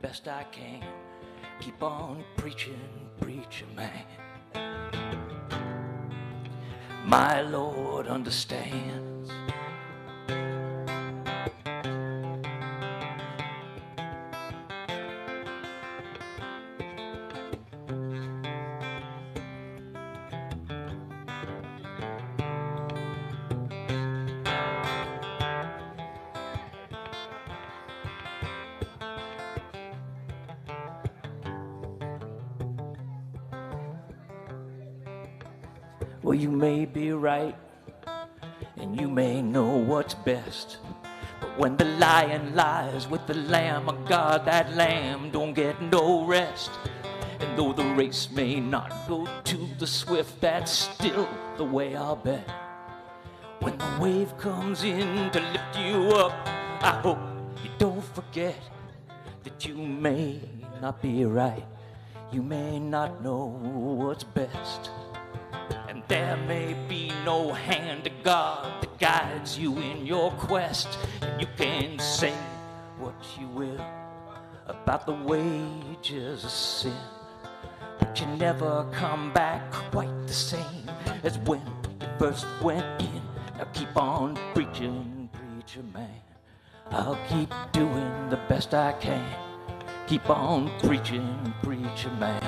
best I can. Keep on preaching, preacher man. My Lord understands. Well, you may be right, and you may know what's best. But when the lion lies with the lamb of God, that lamb don't get no rest. And though the race may not go to the swift, that's still the way I'll bet. When the wave comes in to lift you up, I hope you don't forget that you may not be right. You may not know what's best. And there may be no hand of God that guides you in your quest. And you can say what you will about the wages of sin, but you never come back quite the same as when you first went in. Now keep on preaching, preacher man. I'll keep doing the best I can. Keep on preaching, preacher man.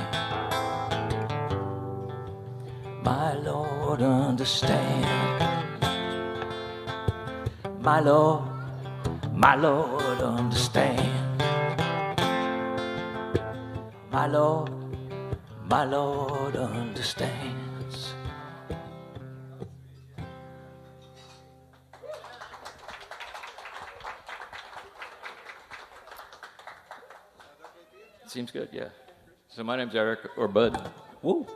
My Lord understands. My Lord understands. My Lord understands. Seems good, yeah. So my name's Eric, or Bud. Woo!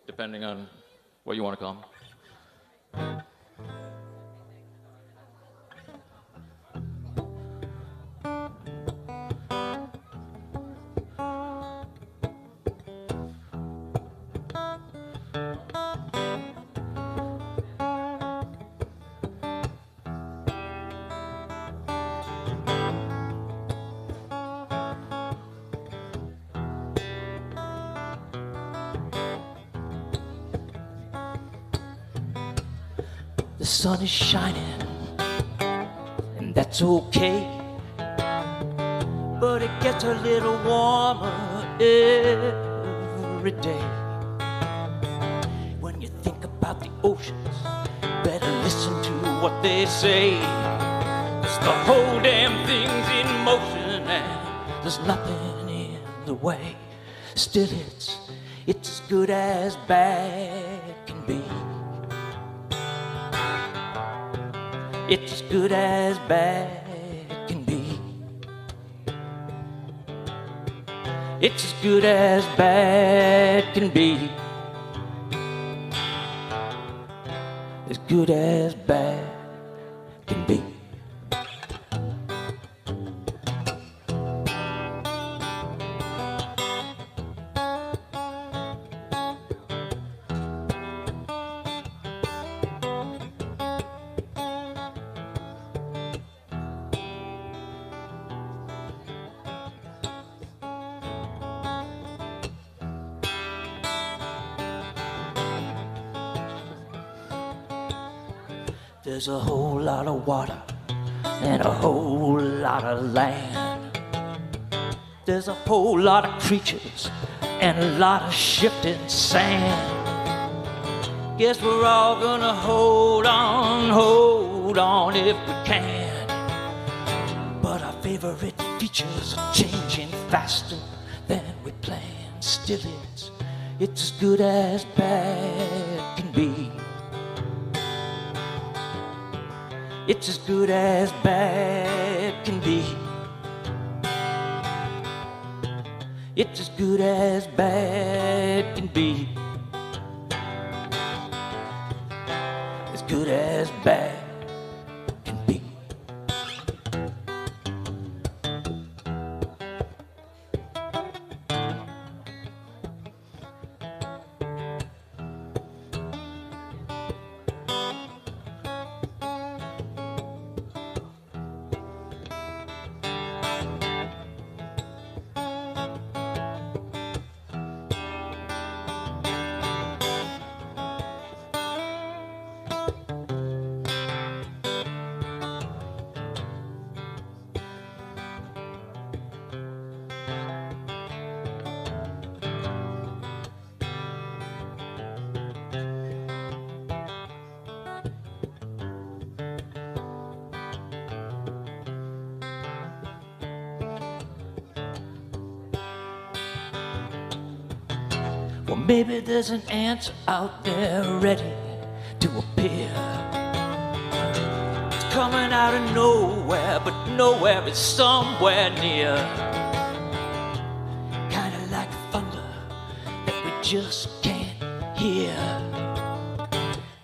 Depending on what you want to call him. The sun is shining, and that's okay, but it gets a little warmer every day. When you think about the oceans, better listen to what they say, 'cause the whole damn thing's in motion and there's nothing in the way. Still it's as good as bad can be. It's as good as bad can be. It's as good as bad can be. As good as bad can be. There's a whole lot of water and a whole lot of land. There's a whole lot of creatures and a lot of shifting sand. Guess we're all gonna hold on if we can. But our favorite features are changing faster than we planned. Still it's as good as bad can be. It's as good as bad can be. It's as good as bad can be. As good as bad can be. Maybe there's an answer out there ready to appear. It's coming out of nowhere, but nowhere is somewhere near. Kinda like thunder that we just can't hear.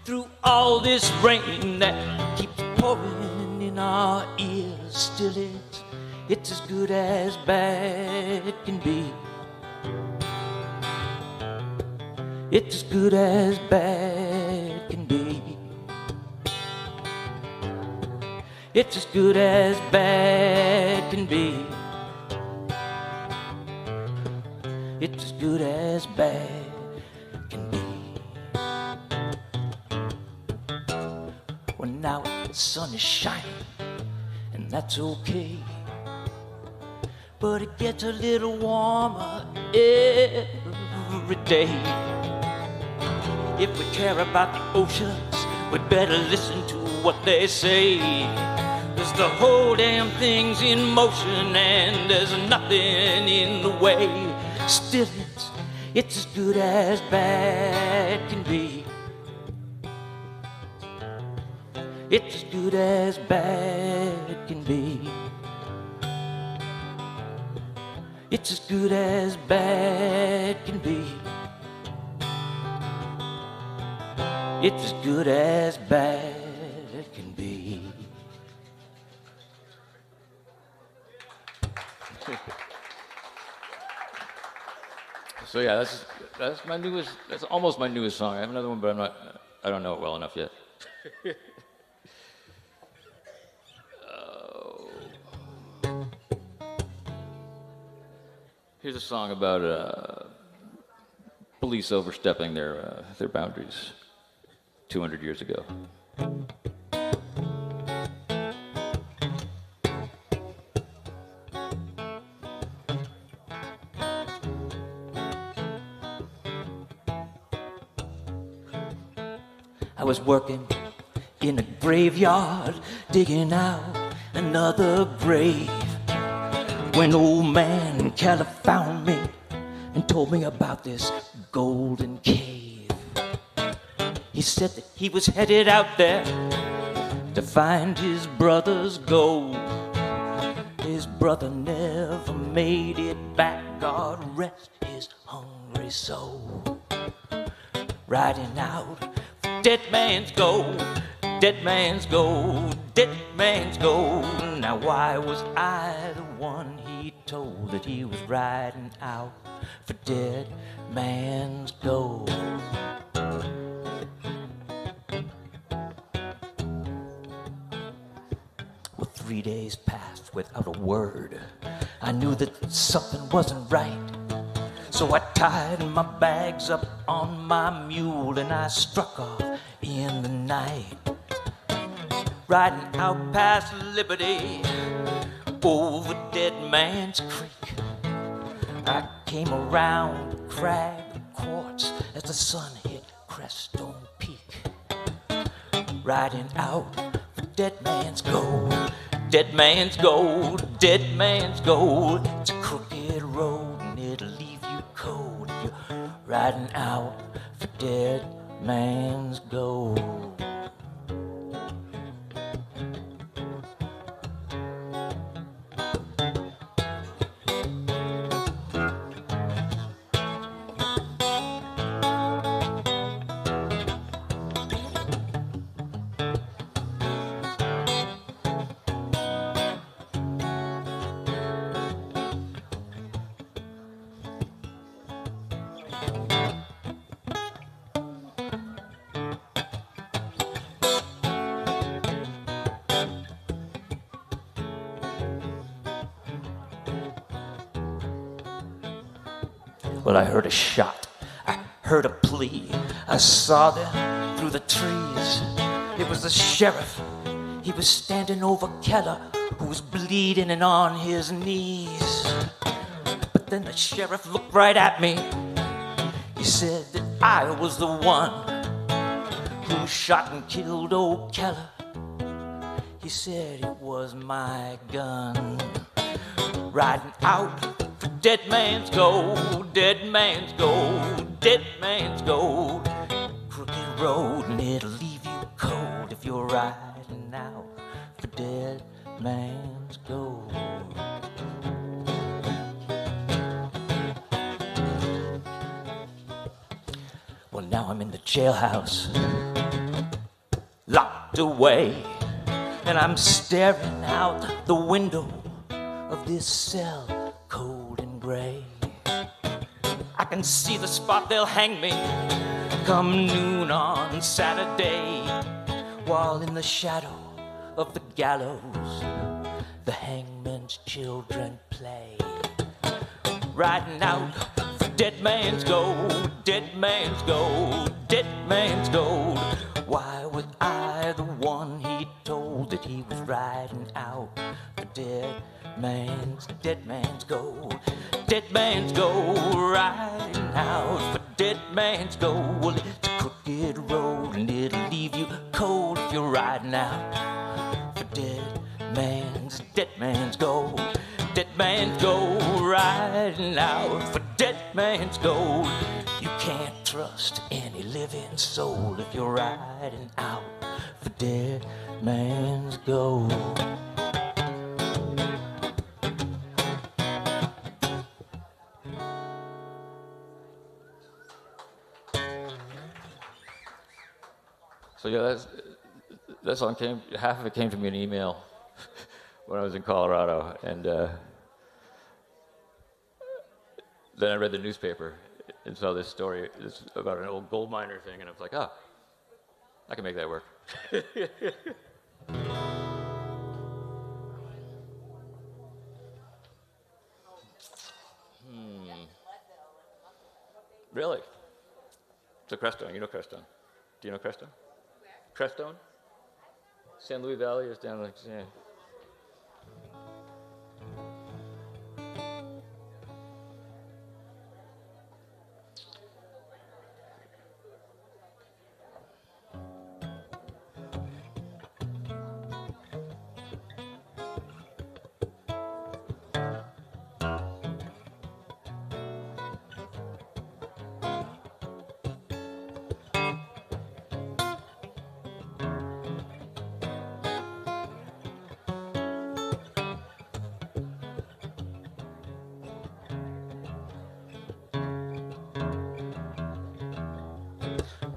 Through all this rain that keeps pouring in our ears, still it's as good as bad can be. It's as good as bad can be. It's as good as bad can be. It's as good as bad can be. Well, now the sun is shining, and that's okay. But it gets a little warmer every day. If we care about the oceans, we'd better listen to what they say. 'Cause the whole damn thing's in motion and there's nothing in the way. Still, it's as good as bad can be. It's as good as bad can be. It's as good as bad can be. It's as good as bad can be. So yeah, that's my newest. That's almost my newest song. I have another one, but I don't know it well enough yet. Here's a song about police overstepping their boundaries 200 years ago. I was working in a graveyard, digging out another grave, when old man Keller found me and told me about this golden cave. He said that he was headed out there to find his brother's gold. His brother never made it back, God rest his hungry soul. Riding out for dead man's gold, dead man's gold, dead man's gold. Now why was I the one he told that he was riding out for dead man's gold? Well, 3 days passed without a word. I knew that something wasn't right. So I tied my bags up on my mule and I struck off in the night. Riding out past Liberty, over Dead Man's Creek, I came around the crag of quartz as the sun hit Crestone Peak. Riding out for Dead Man's Gold, Dead Man's Gold, Dead Man's Gold. It's a crooked road and it'll leave you cold if you're riding out for Dead Man's Gold. Well, I heard a shot, I heard a plea, I saw them through the trees. It was the sheriff, he was standing over Keller, who was bleeding and on his knees. But then the sheriff looked right at me, he said that I was the one who shot and killed old Keller. He said it was my gun. Riding out for Dead Man's Gold, Dead Man's Gold, dead man's gold. Crooked road and it'll leave you cold if you're riding out for dead man's gold. Well, now I'm in the jailhouse, locked away, and I'm staring out the window of this cell, cold and gray. I can see the spot they'll hang me come noon on Saturday, while in the shadow of the gallows the hangman's children play. Riding out for dead man's gold, dead man's gold, dead man's gold. Why was I the one he told that he was riding out for dead man's gold, dead man's gold, riding out for dead man's gold. It's a crooked road and it'll leave you cold if you're riding out for dead man's gold, dead man's gold, riding out for dead man's gold. You can't trust any living soul if you're riding out for dead man's gold. So yeah, that song half of it came to me in email when I was in Colorado, and then I read the newspaper and saw this story about an old gold miner thing, and I was like, oh, I can make that work. Really? So Crestone, you know Crestone. Do you know Crestone? Where? Crestone? San Luis Valley is down like, yeah.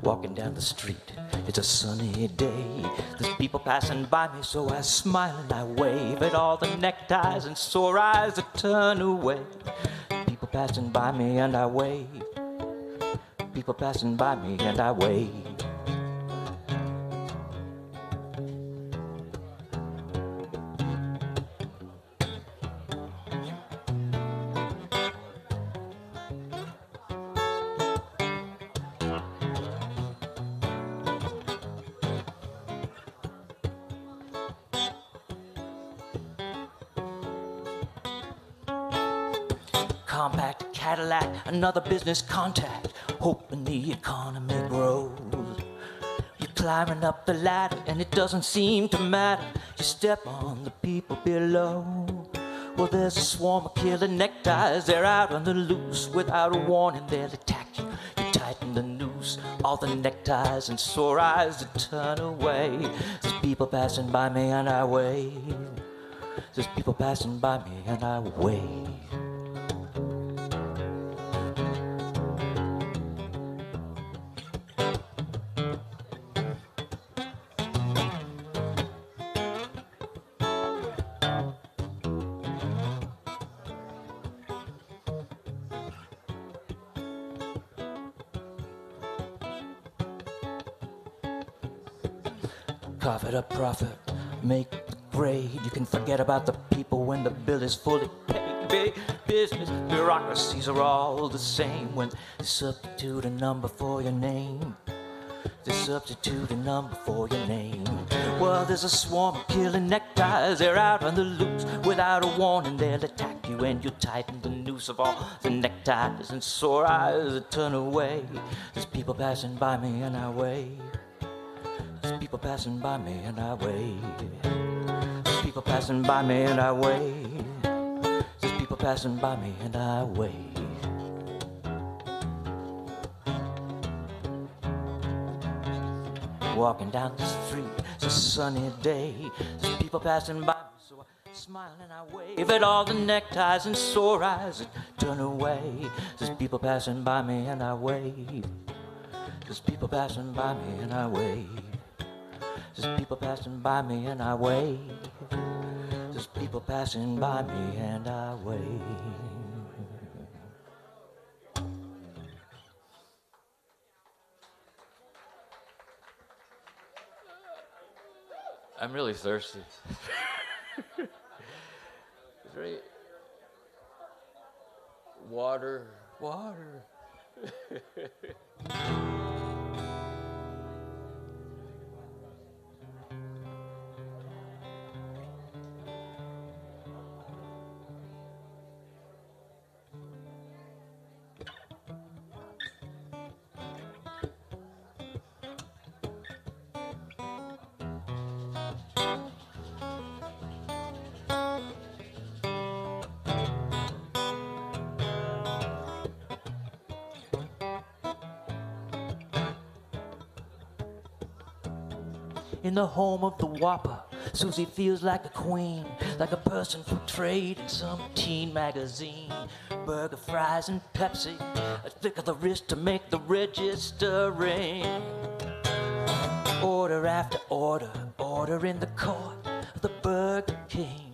Walking down the street, it's a sunny day. There's people passing by me, so I smile and I wave at all the neckties and sore eyes that turn away. People passing by me and I wave. People passing by me and I wave. Compact Cadillac, another business contact, hoping the economy grows. You're climbing up the ladder and it doesn't seem to matter. You step on the people below. Well, there's a swarm of killer neckties. They're out on the loose. Without a warning, they'll attack you. You tighten the noose. All the neckties and sore eyes that turn away. There's people passing by me and I wave. There's people passing by me and I wave. Cough it up, profit, make the grade. You can forget about the people when the bill is fully paid. Big business bureaucracies are all the same when they substitute a number for your name. They substitute a number for your name. Well, there's a swarm of killing neckties. They're out on the loose. Without a warning, they'll attack you and you tighten the noose of all the neckties and sore eyes that turn away. There's people passing by me and I wave. There's people passing by me and I wave. There's people passing by me and I wave. There's people passing by me and I wave. walking down the street, it's a sunny day. There's people passing by me, so I smile and I wave at all the neckties and sore eyes and turn away. There's people passing by me and I wave. There's people passing by me and I wave. There's people passing by me and I wave. There's people passing by me and I wave. I'm really thirsty. Is there any water? Water. In the home of the Whopper, Susie feels like a queen, like a person portrayed in some teen magazine. Burger, fries, and Pepsi, a flick of the wrist to make the register ring. Order after order, order in the court of the Burger King.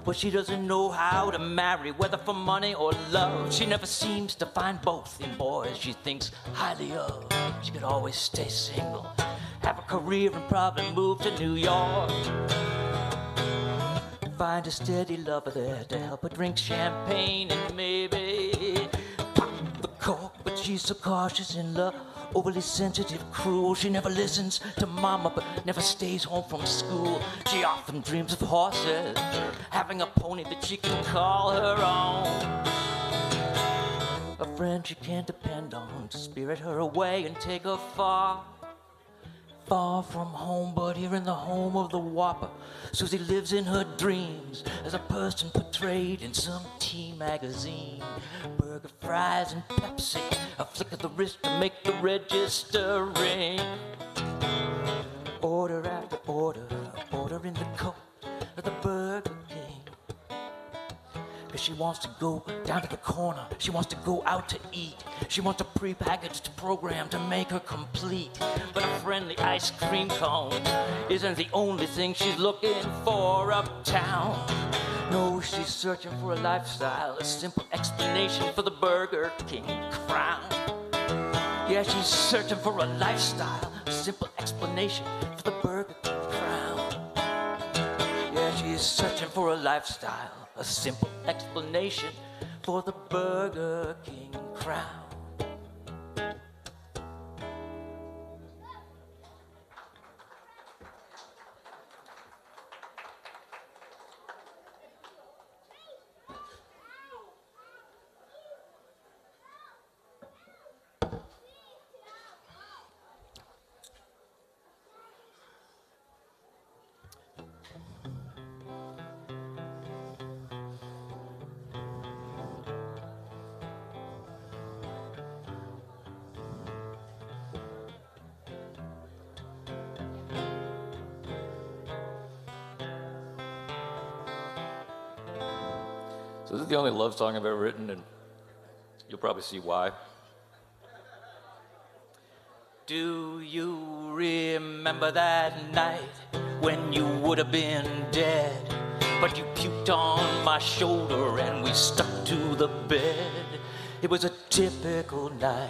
Well, she doesn't know how to marry, whether for money or love. She never seems to find both in boys she thinks highly of. She could always stay single, have a career and probably move to New York. Find a steady lover there to help her drink champagne and maybe pop the cork. But she's so cautious in love, overly sensitive, cruel. She never listens to mama, but never stays home from school. She often dreams of horses, having a pony that she can call her own. A friend she can't depend on to spirit her away and take her far. Far from home, but here in the home of the Whopper, Susie lives in her dreams as a person portrayed in some teen magazine. Burger, fries, and Pepsi, a flick of the wrist to make the register ring. Order after order, order in the coat of the Burger King. Cause she wants to go down to the corner, she wants to go out to eat. She wants a prepackaged program to make her complete. But a friendly ice cream cone isn't the only thing she's looking for uptown. No, she's searching for a lifestyle, a simple explanation for the Burger King crown. Yeah, she's searching for a lifestyle, a simple explanation for the Burger King crown. Yeah, she's searching for a lifestyle, a simple explanation for the Burger King crown. So this is the only love song I've ever written, and you'll probably see why. Do you remember that night when you would have been dead, but you puked on my shoulder and we stuck to the bed? It was a typical night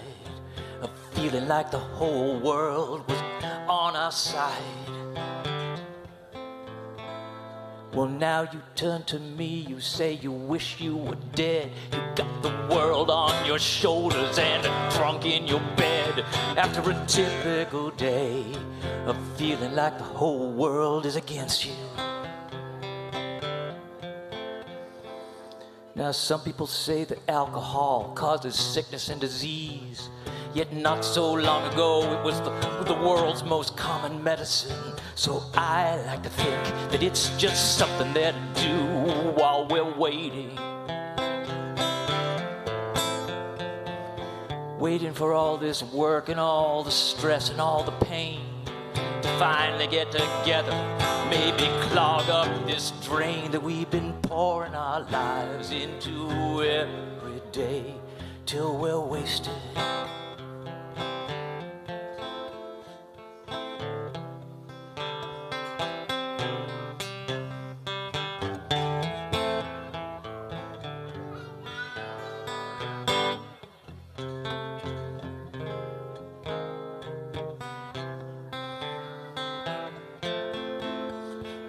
of feeling like the whole world was on our side. Well, now you turn to me, you say you wish you were dead. You got the world on your shoulders and a trunk in your bed. After a typical day of feeling like the whole world is against you. Now, some people say that alcohol causes sickness and disease. Yet not so long ago, it was the world's most common medicine. So I like to think that it's just something there to do while we're waiting. waiting for all this work and all the stress and all the pain to finally get together, maybe clog up this drain that we've been pouring our lives into every day till we're wasted.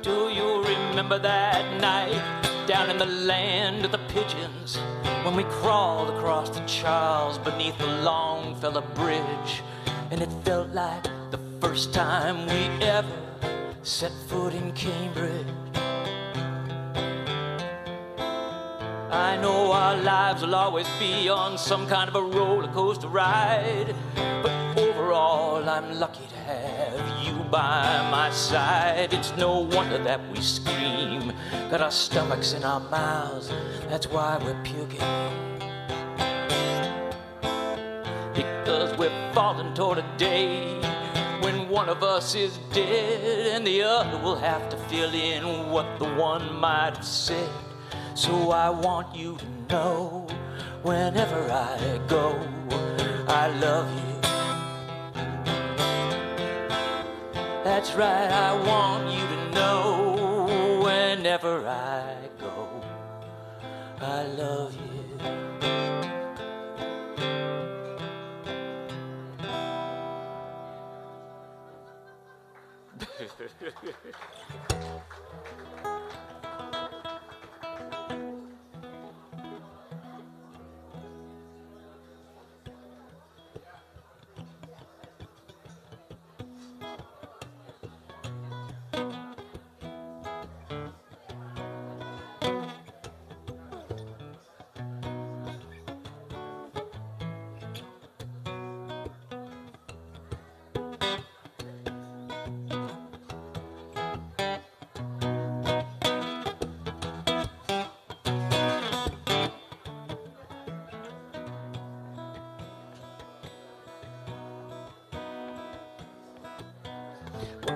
Do you remember that night down in the land of the pigeons when we crawled across the Charles beneath the Longfellow Bridge, and it felt like the first time we ever set foot in Cambridge? I know our lives will always be on some kind of a roller coaster ride, but overall I'm lucky to have you by my side. It's no wonder that we scream, got our stomachs in our mouths, that's why we're puking. Because we're falling toward a day when one of us is dead and the other will have to fill in what the one might have said. So I want you to know, whenever I go, I love you. That's right, I want you to know, whenever I go, I love you.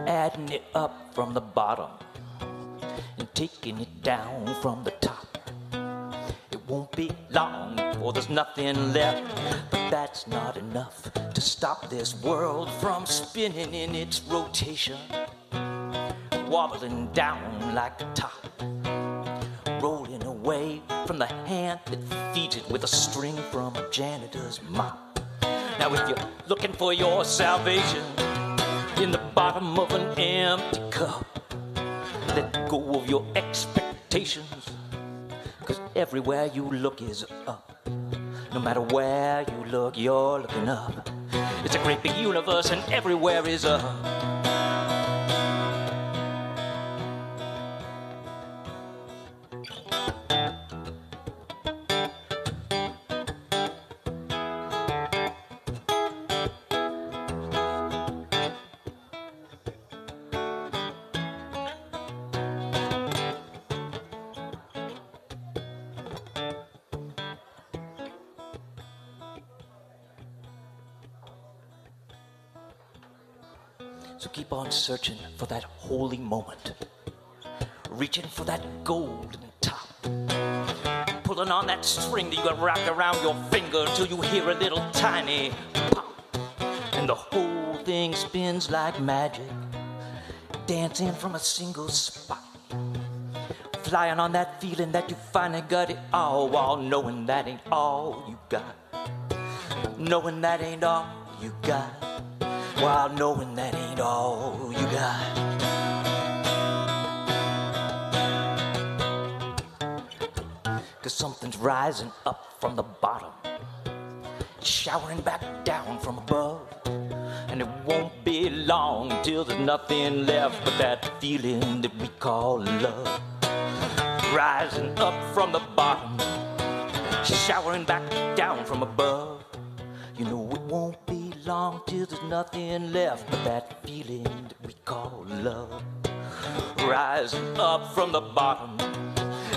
Adding it up from the bottom and taking it down from the top. It won't be long before there's nothing left, but that's not enough to stop this world from spinning in its rotation, wobbling down like a top, rolling away from the hand that feeds it with a string from a janitor's mop. Now if you're looking for your salvation in the bottom of an empty cup, let go of your expectations, 'cause everywhere you look is up. No matter where you look, you're looking up. It's a great big universe and everywhere is up. So keep on searching for that holy moment, reaching for that golden top, pulling on that string that you got wrapped around your finger until you hear a little tiny pop, and the whole thing spins like magic, dancing from a single spot, flying on that feeling that you finally got it all, while knowing that ain't all you got, knowing that ain't all you got, while knowing that ain't all you got. Cause something's rising up from the bottom, showering back down from above, and it won't be long till there's nothing left but that feeling that we call love. Rising up from the bottom, showering back down from above. You know it won't be long till there's nothing left but that feeling that we call love. Rising up from the bottom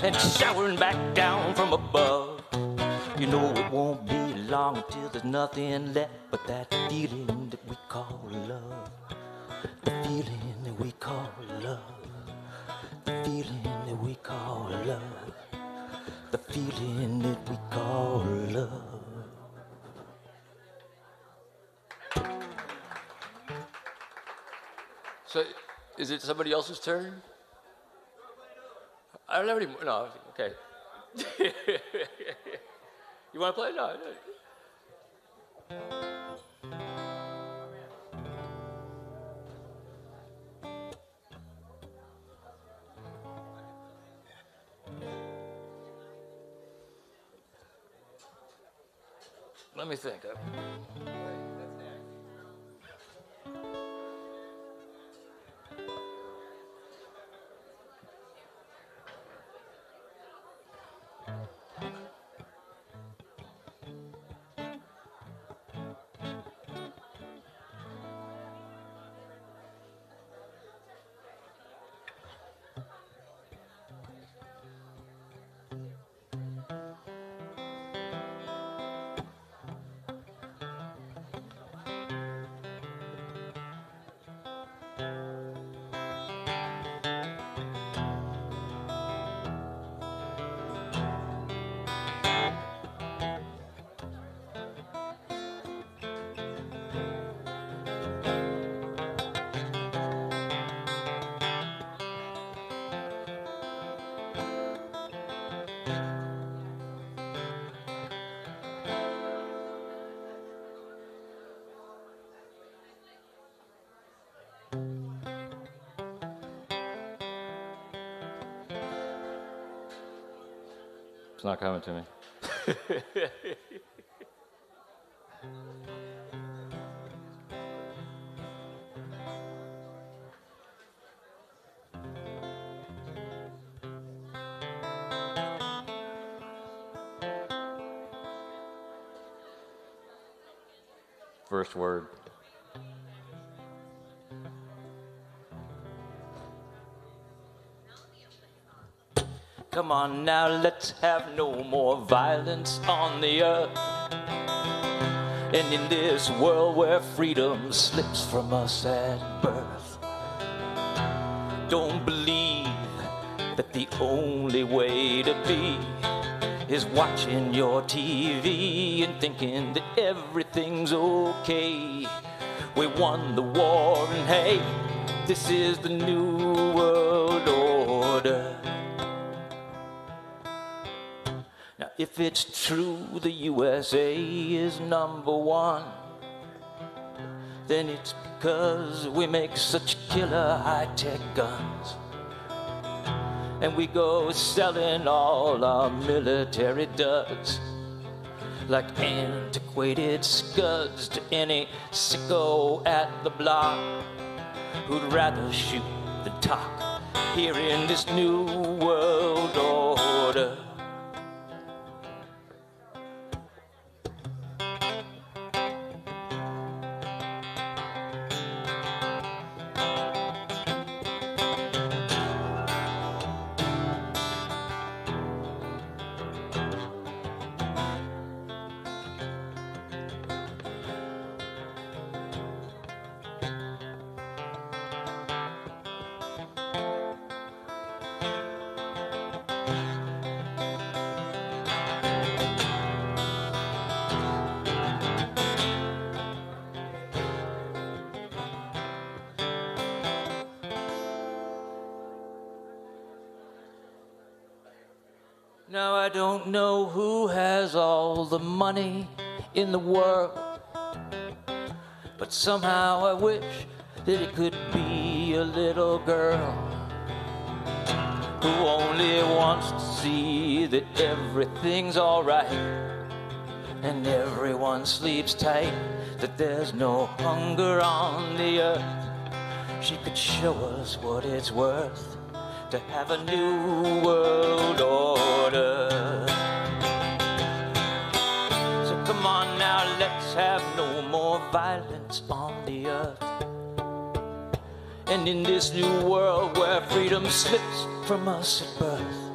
and showering back down from above. You know it won't be long until there's nothing left but that feeling that we call love. The feeling that we call love. The feeling that we call love. The feeling that we call love. So, is it somebody else's turn? I don't have any more. No, okay. You want to play? No. Let me think. It's not coming to me. First word. Come on now, let's have no more violence on the earth. And in this world where freedom slips from us at birth, don't believe that the only way to be is watching your TV and thinking that everything's okay. We won the war and hey, this is the new world order. Now if it's true the USA is #1, then it's because we make such killer high-tech guns. And we go selling all our military duds like antiquated scuds to any sicko at the block who'd rather shoot than talk here in this new world order. Now I don't know who has all the money in the world, but somehow I wish that it could be a little girl who only wants to see that everything's alright and everyone sleeps tight, that there's no hunger on the earth. She could show us what it's worth to have a new world order. So come on now, let's have no more violence on the earth. And in this new world where freedom slips from us at birth,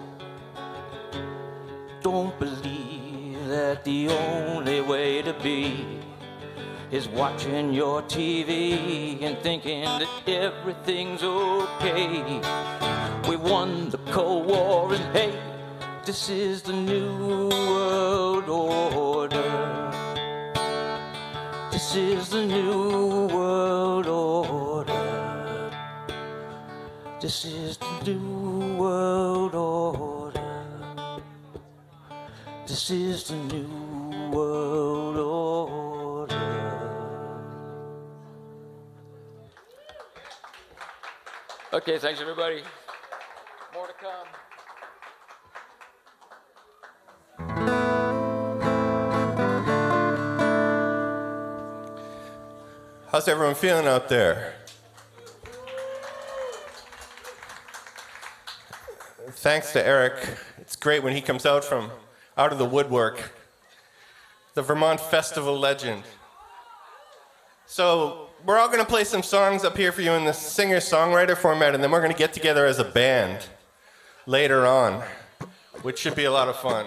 don't believe that the only way to be is watching your TV and thinking that everything's okay. We won the Cold War and hey, this is the new world order. This is the new world order. This is the new world order. This is the new world order. Okay, thanks everybody. More to come. How's everyone feeling out there? Thanks to Eric. It's great when he comes out of the woodwork. The Vermont Festival legend. So we're all going to play some songs up here for you in the singer-songwriter format, and then we're going to get together as a band later on, which should be a lot of fun.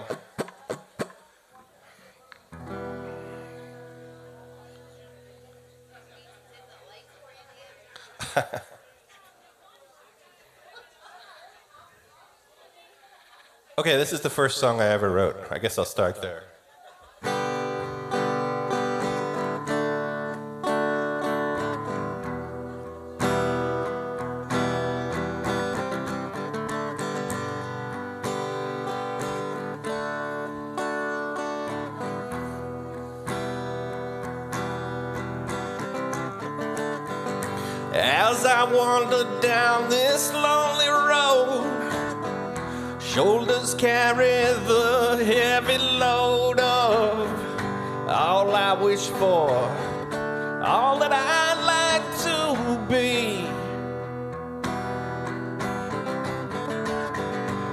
Okay, this is the first song I ever wrote. I guess I'll start there. As I wander down this lonely road, shoulders carry the heavy load of all I wish for, all that I'd like to be.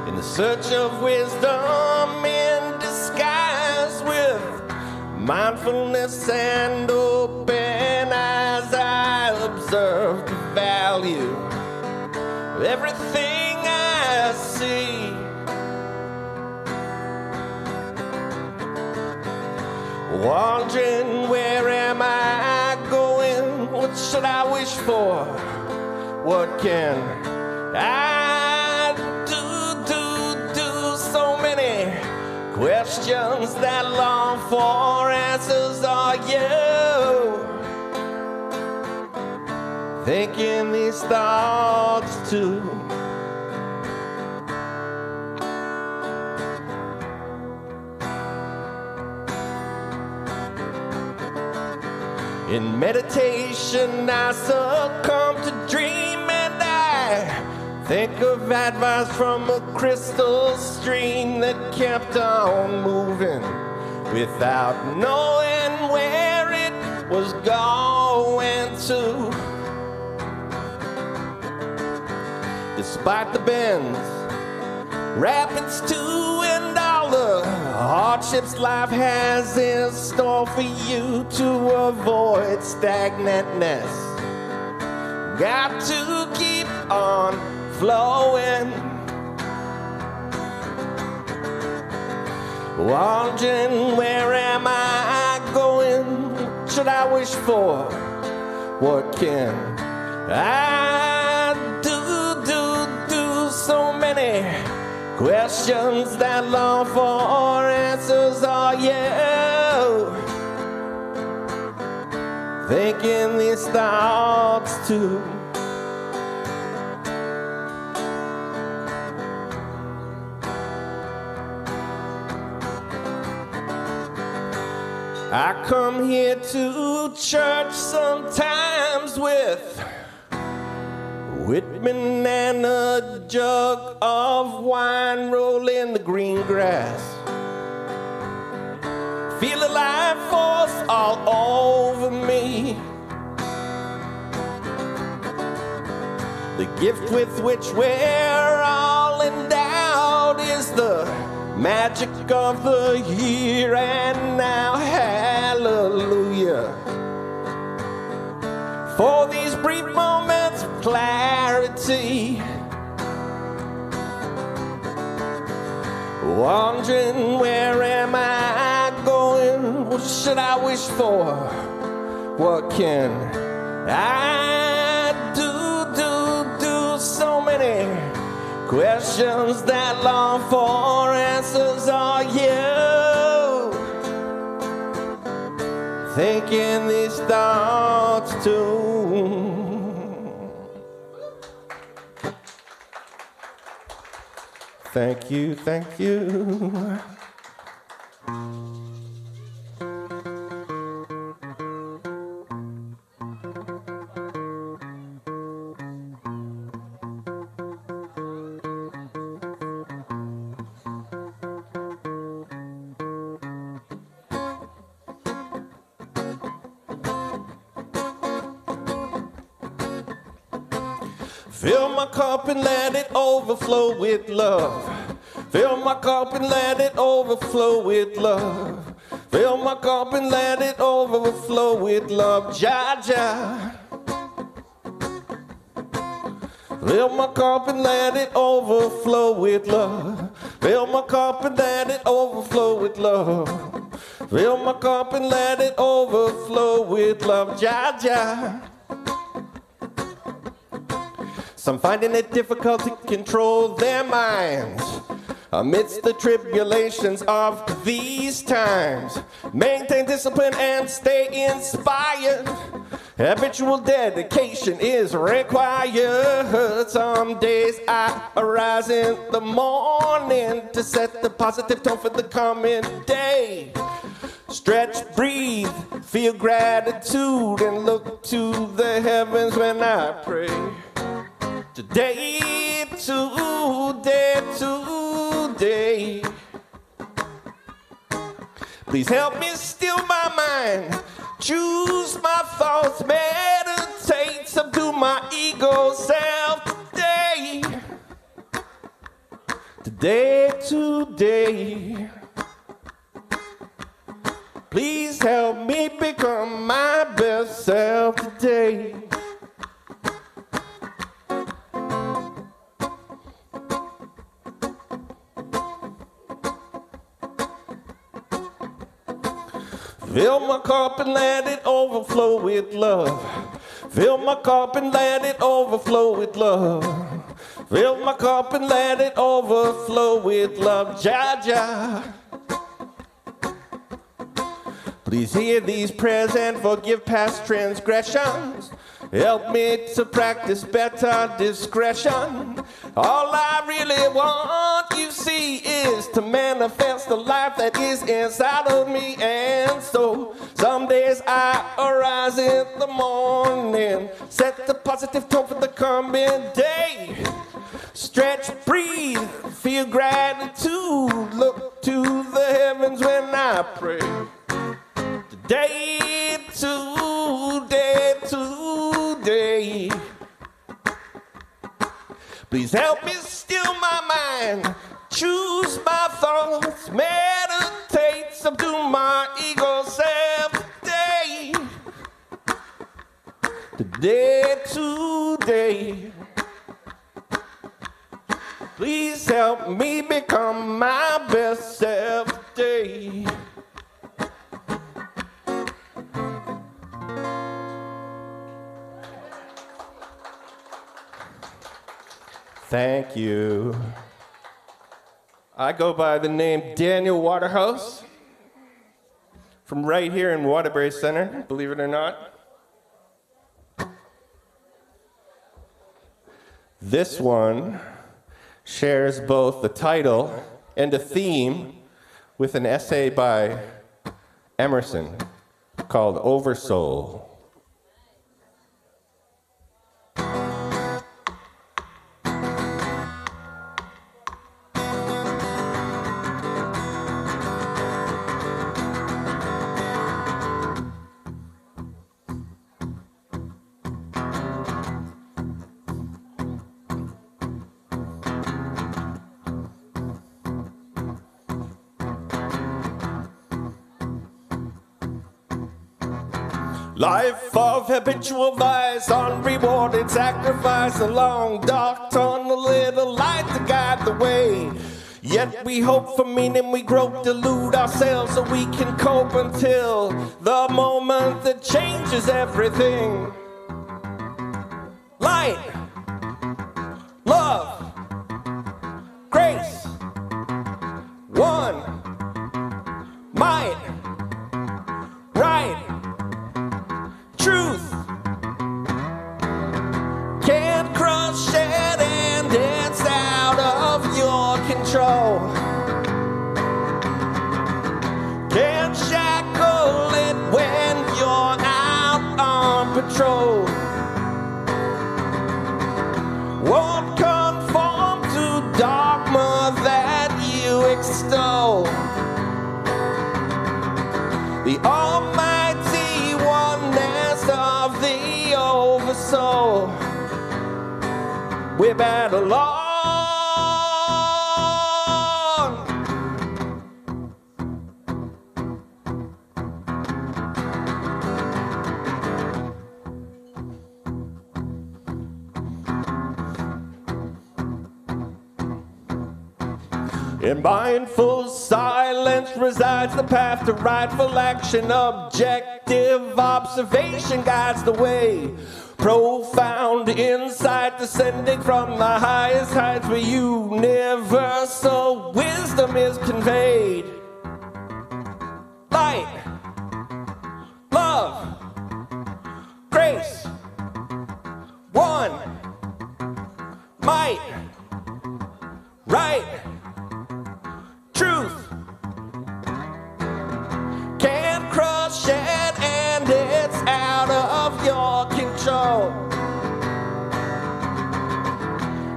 In the search of wisdom in disguise, with mindfulness and open eyes, I observe the value of everything I see. Wondering where am I going? What should I wish for? What can I do? So many questions that long for answers. Are you thinking these thoughts too? In meditation, I succumb to dream, and I think of advice from a crystal stream that kept on moving without knowing where it was going to. Despite the bends, rapids too, and all the hardships life has in store for you to avoid stagnantness, got to keep on flowing. Wondering where am I going? What should I wish for? What can I do? So many questions that long for answers. Are you thinking these thoughts too? I come here to church sometimes with Whitman and a jug of wine, rolling the green grass. Feel a life force all over me. The gift with which we're all endowed is the magic of the here and now. Hallelujah. For these brief moments of clarity, wondering where am I should I wish for? What can I do? So many questions that long for answers. Are you thinking these thoughts too? Thank you, thank you. Fill my cup and let it overflow with love. Fill my cup and let it overflow with love. Fill my cup and let it overflow with love. Ja, ja. Fill my cup and let it overflow with love. Fill my cup and let it overflow with love. Fill my cup and let it overflow with love. Ja, ja. Some finding it difficult to control their minds amidst the tribulations of these times. Maintain discipline and stay inspired. Habitual dedication is required. Some days I arise in the morning to set the positive tone for the coming day. Stretch, breathe, feel gratitude, and look to the heavens when I pray. Today, today. Please help me still my mind, choose my thoughts, meditate, subdue my ego self today. Today. Please help me become my best self today. Fill my cup and let it overflow with love. Fill my cup and let it overflow with love. Fill my cup and let it overflow with love. Ja, ja. Please hear these prayers and forgive past transgressions. Help me to practice better discretion. All I really want, you see, is to manifest the life that is inside of me. And so, some days I arise in the morning, set the positive tone for the coming day. Stretch, breathe, feel gratitude, look to the heavens when I pray. Today, today. Please help me still my mind, choose my thoughts, meditate, subdue my ego self today. Today. Please help me become my best self today. Thank you. I go by the name Daniel Waterhouse from right here in Waterbury Center, believe it or not. This one shares both the title and a theme with an essay by Emerson called Oversoul. Life of habitual vice, unrewarded sacrifice, a long dark tunnel, little light to guide the way. Yet we hope for meaning, we grope, delude ourselves so we can cope until the moment that changes everything. Light, love, grace, one, might, right, truth. Can't crush it and it's out of your control. Can't shackle it when you're out on patrol. Won't conform to dogma that you extol. The almighty oneness of the oversoul. We're battle on. In mindful silence resides the path to rightful action. Objective observation guides the way. Profound insight descending from the highest heights where universal wisdom is conveyed. Light, love, grace, one, might, right, truth. Can't crush it and it's out of your control.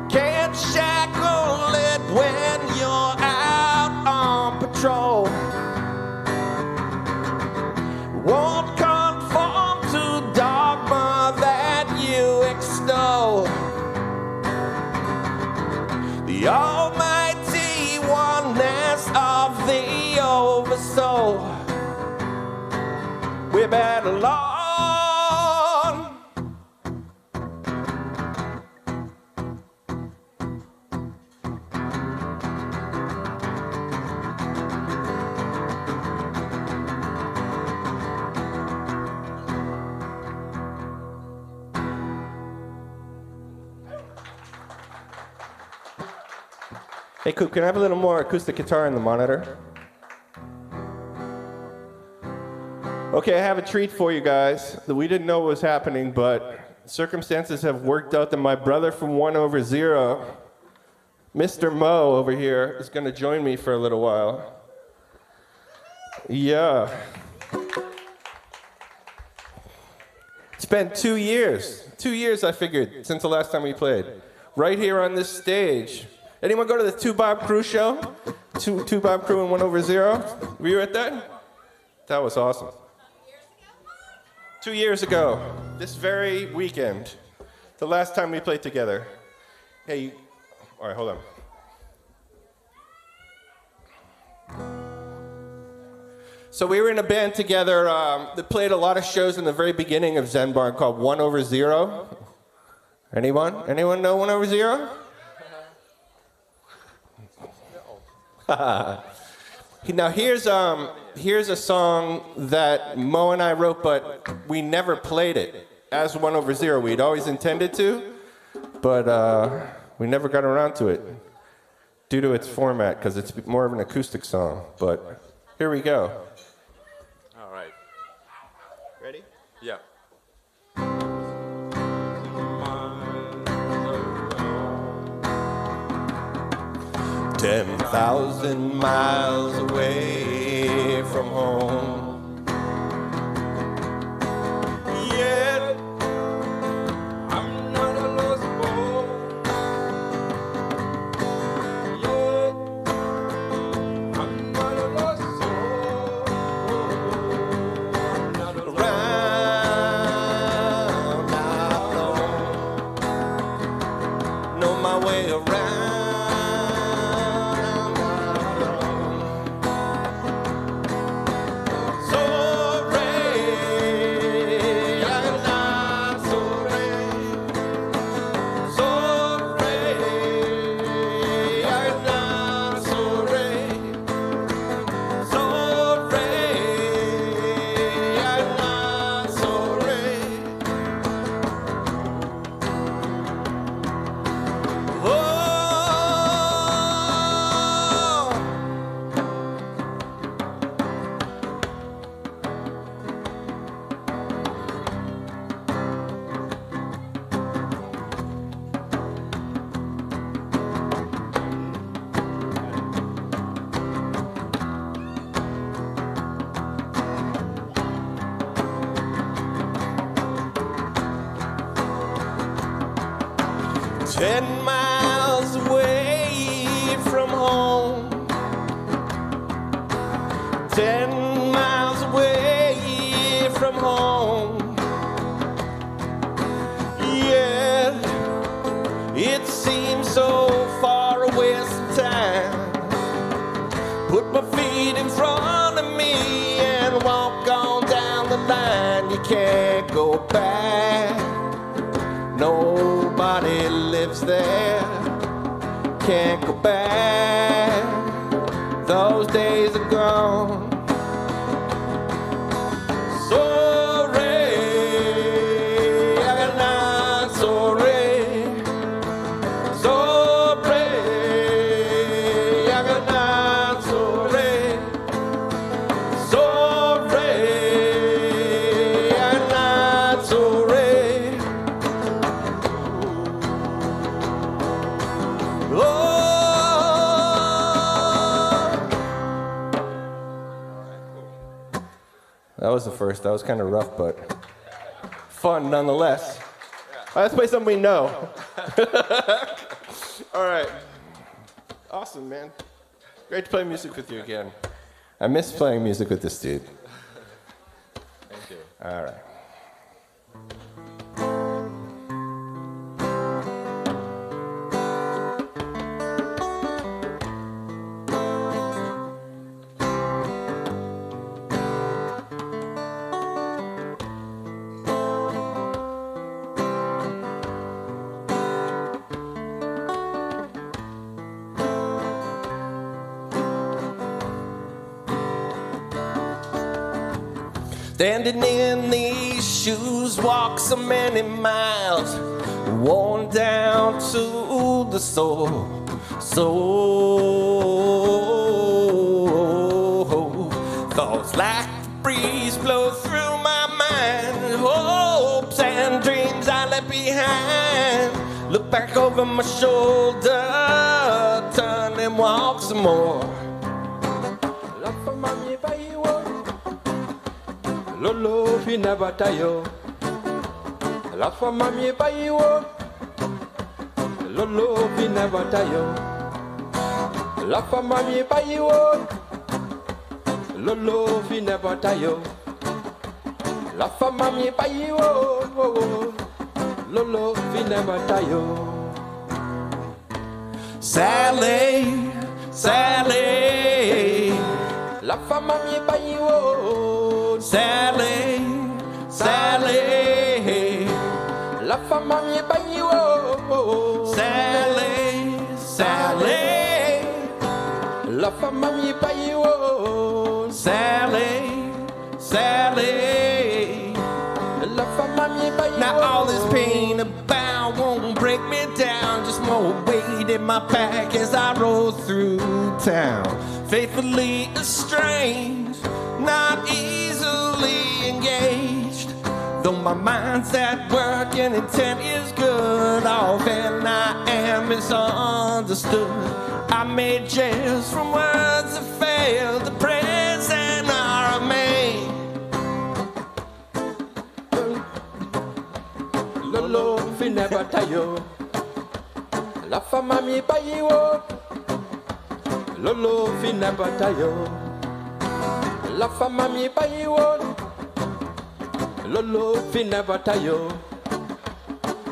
Can't shackle it when you're out on patrol. Won't conform to dogma that you extol. The almighty oneness of the oversoul. We're battle on. Hey, Coop, can I have a little more acoustic guitar in the monitor? Okay, I have a treat for you guys that we didn't know was happening, but circumstances have worked out that my brother from 1/0, Mr. Mo over here, is going to join me for a little while. Yeah. It's been 2 years. 2 years, I figured, since the last time we played. Right here on this stage. Anyone go to the Two Bob Crew show? Two Bob Crew and 1/0? Were you at that? That was awesome. 2 years ago, this very weekend, the last time we played together. Hey, all right, hold on. So we were in a band together that played a lot of shows in the very beginning of ZenBarn called 1/0. Anyone? Anyone know 1/0? Now here's a song that Mo and I wrote, but we never played it as 1/0. We'd always intended to, but we never got around to it due to its format, because it's more of an acoustic song. But here we go. All right. Ready? Yeah. 10,000 miles away from home. Yet I'm not a lost boy. Yet I'm not a lost soul. I'm not around, not alone. Know my way around. 10 miles away from home. 10 miles away from home. Yeah, it seems so far away sometimes. Put my feet in front of me and walk on down the line. You can't go back. Nobody lives there. Can't go back. Those days are gone. Sorry, I got not sorry. Sorry, I got not sorry. Sorry, I got not sorry. Oh. That was the first. That was kind of rough, but fun nonetheless. All right, let's play something we know. All right. Awesome, man. Great to play music with you again. I miss playing music with this dude. Thank you. All right. Standing in these shoes, walk so many miles, worn down to the soul. Thoughts like the breeze blow through my mind. Hopes and dreams I left behind. Look back over my shoulder, turn and walk some more. Lolo fi never tayo. La fama mi bayo. Lolo fi never tayo. La fama mi bayo. Lolo fi never tayo. La fama mi bayo. Lolo fi never tayo. Sally, Sally. La fama mi bayo. Sally, Sally. La fama mi bayo. Sally, Sally. La fama mi bayo. Sally, Sally. La fama mi bayo. Now all this pain about won't break me down. Just more weight in my back as I roll through town. Faithfully estranged, not easily engaged. Though my mind's at work and intent is good, often I am misunderstood. I made jest from words that failed, the present are made. Lolo fi never tayo. La fama mi bayo. Lolo fi never tayo. La fama mi bayo. Lolo fi never tayo.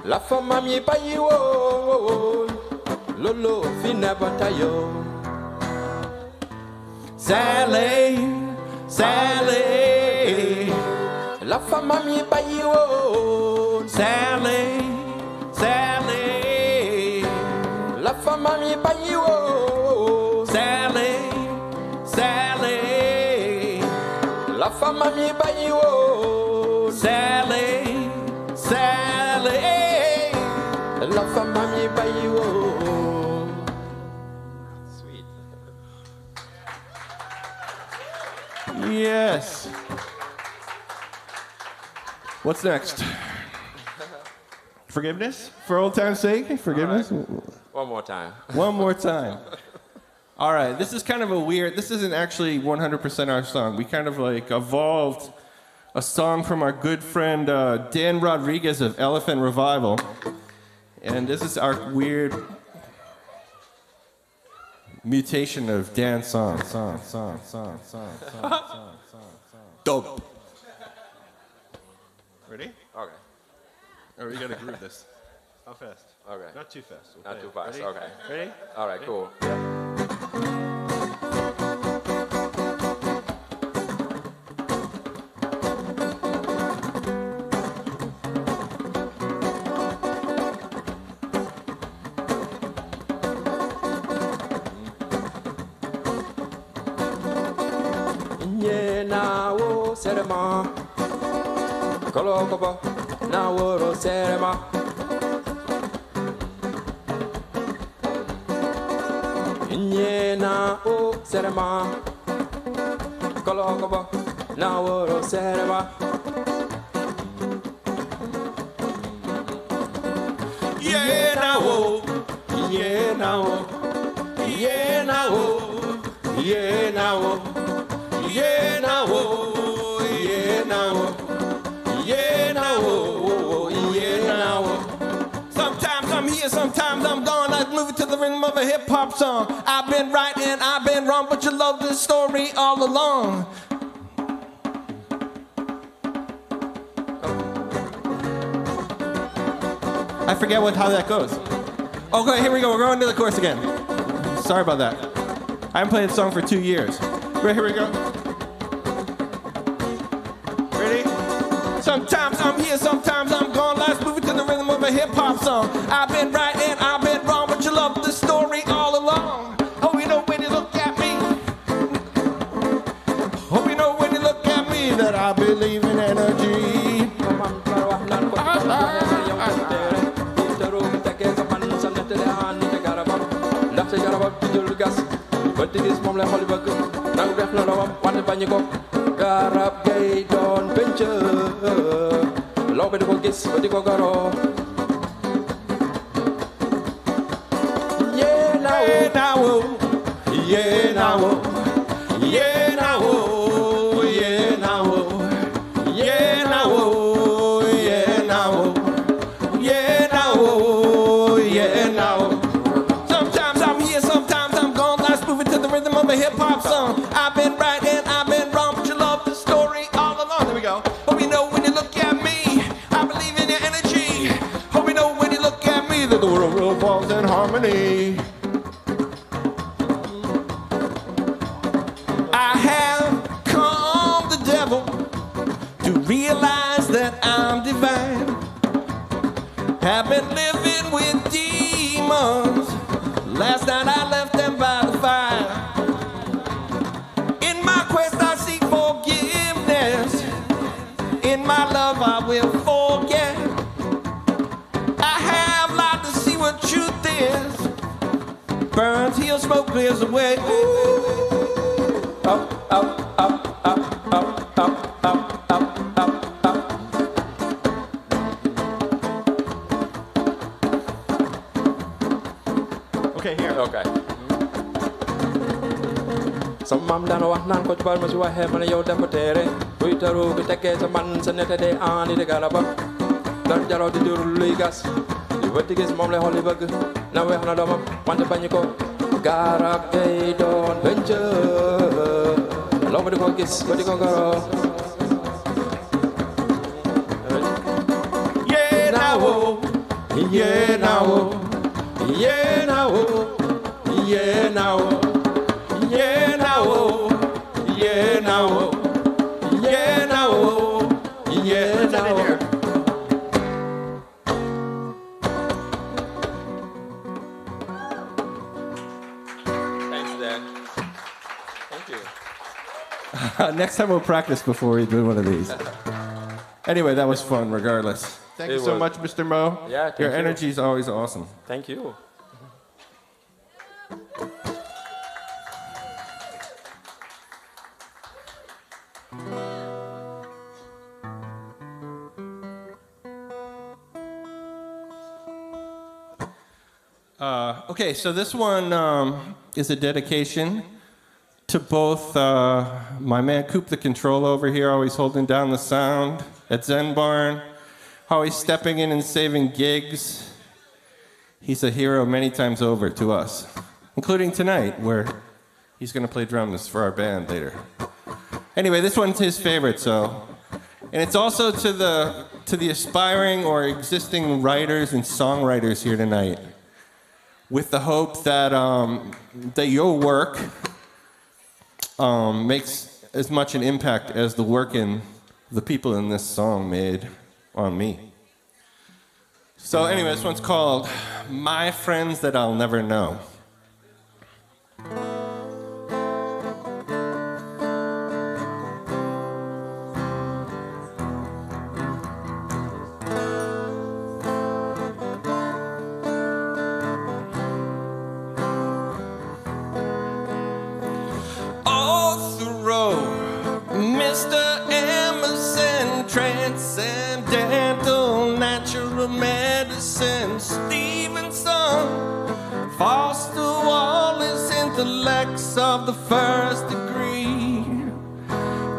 La fama mi bayo. Lolo fi never tayo. Sally, Sally. La fama mi bayo. Sally, Sally. La fama mi bayo. Sally, Sally. La fama mi bayo. Sally, Sally. La fama mi bayo. Sweet. Yes. What's next? Forgiveness? For old time's sake? Forgiveness? One more time. One more time. All right, this is kind of a weird, this isn't actually 100% our song. We kind of like evolved a song from our good friend Dan Rodriguez of Elephant Revival. And this is our weird mutation of dance song. Dope. Ready? Okay. Or we gotta groove this. How fast? Okay. Not too fast. We'll Not play too it. fast. Ready? Okay. Ready? All right, cool. Yeah. Nawo serema, kolokoba, nawo serema. Inye nawo serema, kolokoba, nawo serema. Yeah, nawo. Yeah, nawo. Yeah, nawo. Yeah, nawo. Yeah, nawo. Yeah, nawo. Yeah, nawo. Yeah, nawo. Sometimes I'm here, sometimes I'm gone. Let's move it to the rhythm of a hip-hop song. I've been right and I've been wrong, but you love this story all along. I forget how that goes. Okay, here we go. We're going to the chorus again. Sorry about that. I haven't played the song for 2 years. Right, here we go. Ready? Sometimes I'm here, sometimes I'm gone. Let's move it to the rhythm of a hip-hop song. I've been right and I've been wrong, but you love the story all along. Oh, you know when you look at me. Oh, you know when you look at me that I believe in energy. Bertigis mom le xoli bëgg nang def na lawam wante bañi ko garab gay doon penc law be di ko gis ba di ko garo yeah now yeah now yeah now yeah now yeah now yeah now yeah now yeah now Sometimes I'm here, sometimes I'm gone. Let's move it to the rhythm of a hip-hop song. I've been right and I've been wrong, but you love the story all along. There we go. Hope you know when you look at me, I believe in your energy. Hope you know when you look at me that the world revolves in harmony. I have calmed the devil to realize that I'm divine. Have been living with demons. Last night I left them by the fire. In my quest I seek forgiveness. In my love I will forget. I have lied to see what truth is. Burns, heals, smoke clears away. Ooh. Up, up, up, up, up, up, up, up, up, up. Okay, here. Okay. Samam dano wax naan ko ci bal ma si waxee ma ne yow dafa teere buy taru bi tekkee sa man sa nete de ani de garaba dar jaroo di jurul luy gas di wëtti gis moom lay xool li bëgg na weex na doomam wante bañu ko garab gay doon bënc loo ba di ko gis ba di ko garo Yeah, now, yeah, now, yeah, now, yeah, now, yeah, now, yeah, now, yeah, now, yeah, now. Thanks, Dan. Thank you. Next time we'll practice before we do one of these. Anyway, that was fun regardless. Thank you It so was. much, Mr. Mo. Yeah, thank Your you. energy is always awesome. Thank you. Okay, so this one is a dedication to both my man Coop the Control over here, always holding down the sound at ZenBarn, always stepping in and saving gigs, he's a hero many times over to us, including tonight, where he's going to play drums for our band later. Anyway, this one's his favorite, so... And it's also to the aspiring or existing writers and songwriters here tonight, with the hope that, that your work makes as much an impact as the work in the people in this song made on me. So anyway, this one's called My Friends That I'll Never Know. Mr. Emerson, transcendental natural medicine. Stevenson, Foster Wallace, intellects of the first degree.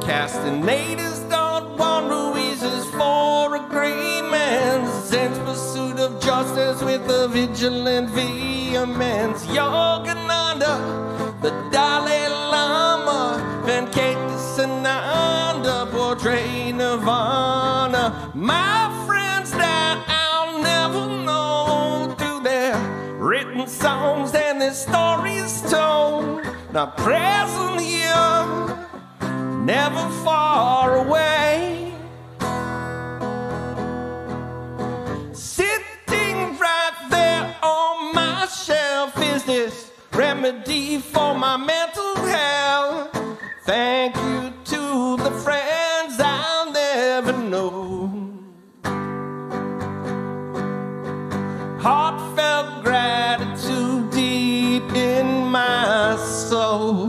Castaneders, Don Juan Ruiz's four agreements. Zen's pursuit of justice with a vigilant vehemence. Yogananda, the Dalai Lama, Van Cactus Ananda, portray Nirvana. My friends that I'll never know, through their written songs and their stories told. Now present here, never far away. Sitting right there on my shelf is this remedy for my mental health. Thank you to the friends I'll never know. Heartfelt gratitude deep in my soul.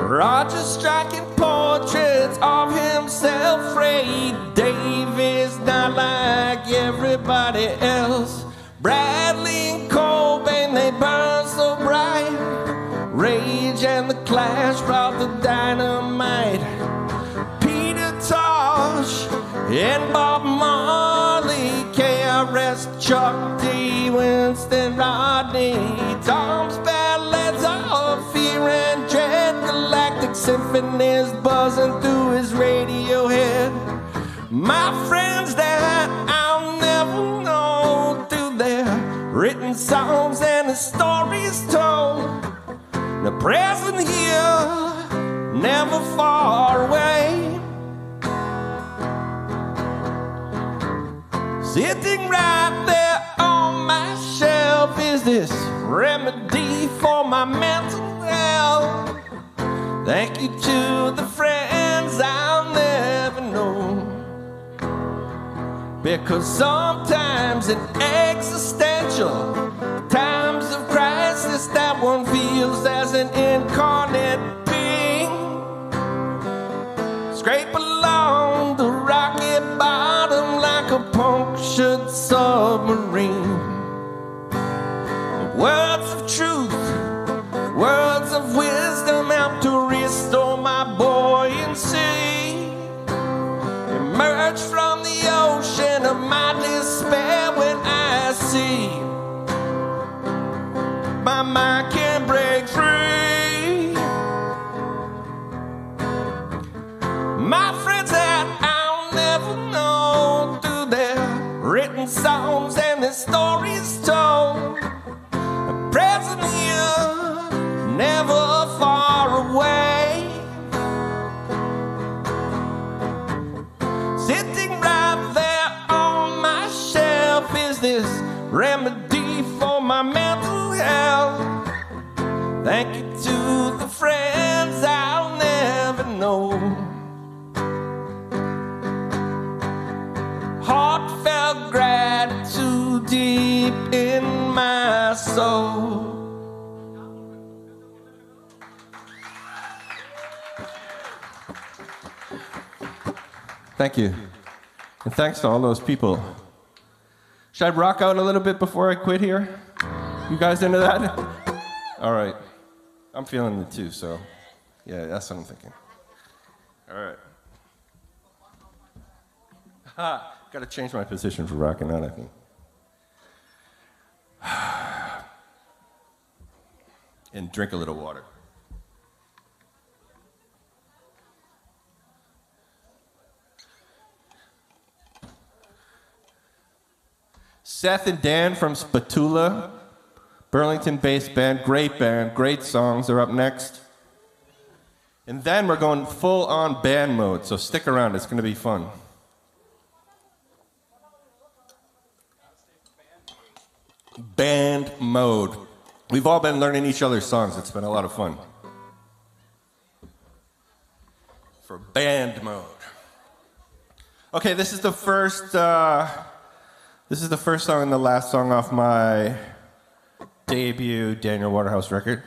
Roger striking portraits of himself, Ray Davis not like everybody else. Bradley and Cobain, they burn so bright. Rage and the Clash brought the dynamite. Peter Tosh and Bob Marley, KRS, Chuck D, Winston Rodney, Tom's ballads of fear and dread. Galactic symphonies buzzing through his radio head. My friends that I'll never know, through their written songs and the stories told. The present here, never far away. Sitting right there on my shelf is this remedy for my mental health. Thank you to the friends I'll never know. Because sometimes in existential times of crisis, that one feels as an incarnate being. Scrape along the rocky bottom like a punctured submarine. Words of truth, words of wisdom help to restore my buoyancy. Emerge from the ocean of my despair when I see my mind can break free. My friends that I'll never know, through their written songs and their stories told. Present here, never far away. Sitting right there on my shelf is this remedy for my mental health. Thank you to the friends I'll never know. Heartfelt gratitude deep in my soul. Thank you. And thanks to all those people Should I rock out a little bit before I quit here? You guys into that? All right. I'm feeling it too, so yeah, that's what I'm thinking. All right. Got to change my position for rocking out, I think. And drink a little water. Seth and Dan from Spatula, Burlington-based band, great songs. They're up next. And then we're going full-on band mode, so stick around, it's going to be fun. Band mode. We've all been learning each other's songs. It's been a lot of fun. For band mode. Okay, this is the first song and the last song off my debut Daniel Waterhouse record.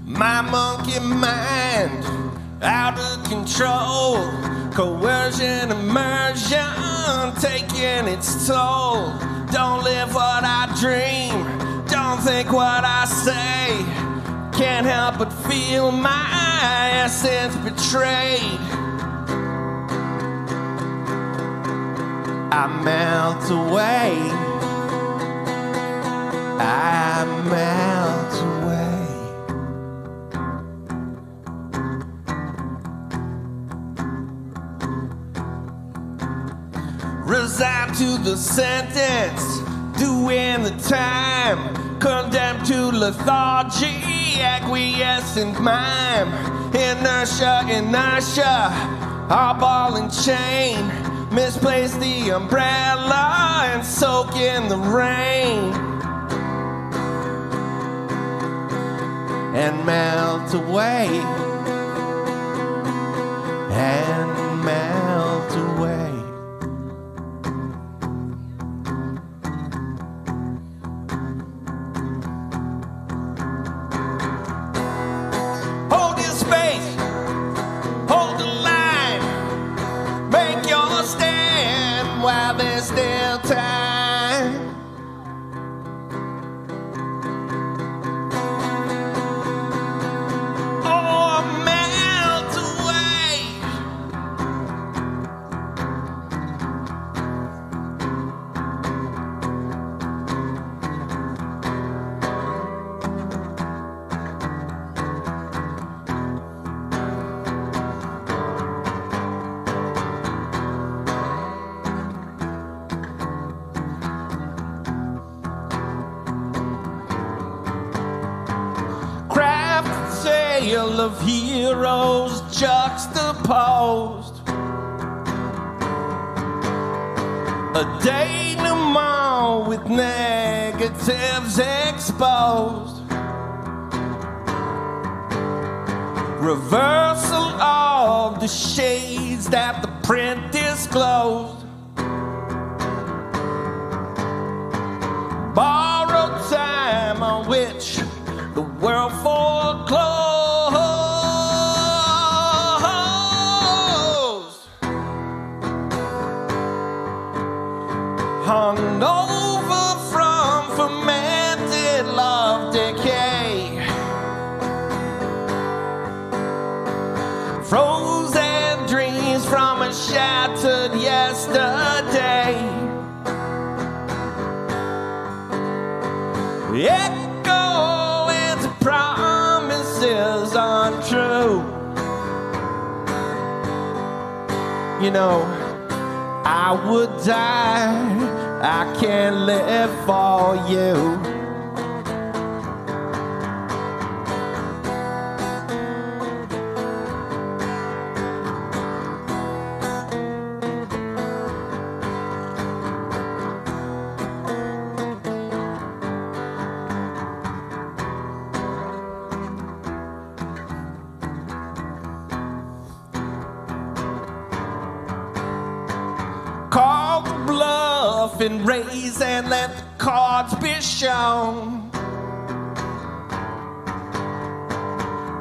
My monkey mind, out of control. Coercion, immersion, taking its toll. Don't live what I dream, don't think what I say. Can't help but feel my essence betrayed. I melt away, I melt away. Resigned to the sentence, doing the time. Condemned to lethargy, acquiescent mime. Inertia, our ball and chain. Misplace the umbrella and soak in the rain. And melt away. And melt away. Hold your space, hold the line, make your stand while there's still time. Or melt away. Craft tale of heroes juxtaposed. A denouement with negatives exposed. Reversal of the shades that the print disclosed. Borrowed time on which the world foreclosed. Hung over from fermented love decay. Frozen dreams from a shattered yesterday. Echo into promises untrue. You know, I would die, I can't live for you. and raise and let the cards be shown.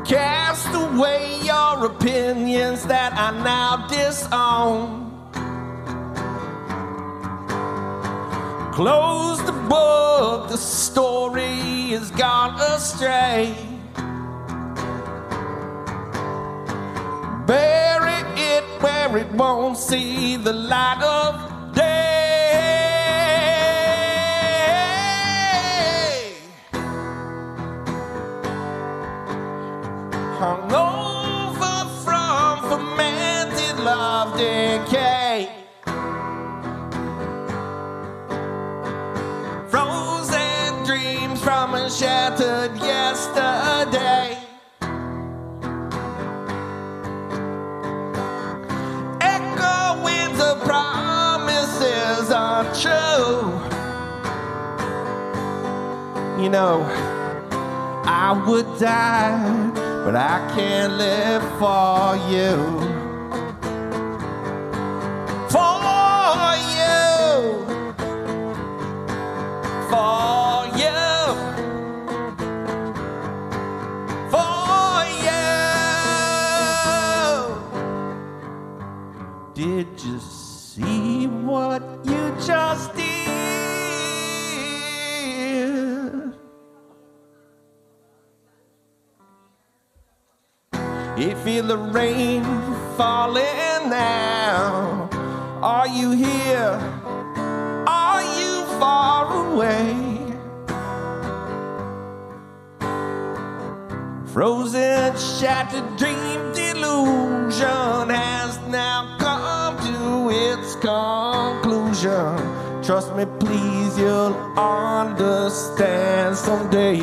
Cast away your opinions that I now disown. Close the book, the story has gone astray. Bury it where it won't see the light of day. Hung over from fermented love decay. Frozen dreams from a shattered yesterday. Echoing the promises are true. You know, I would die, but I can't live for you. For you. For you. For you. Did you see what you just did? You feel the rain falling now. Are you here? Are you far away? Frozen, shattered dream delusion has now come to its conclusion. Trust me, please, you'll understand someday.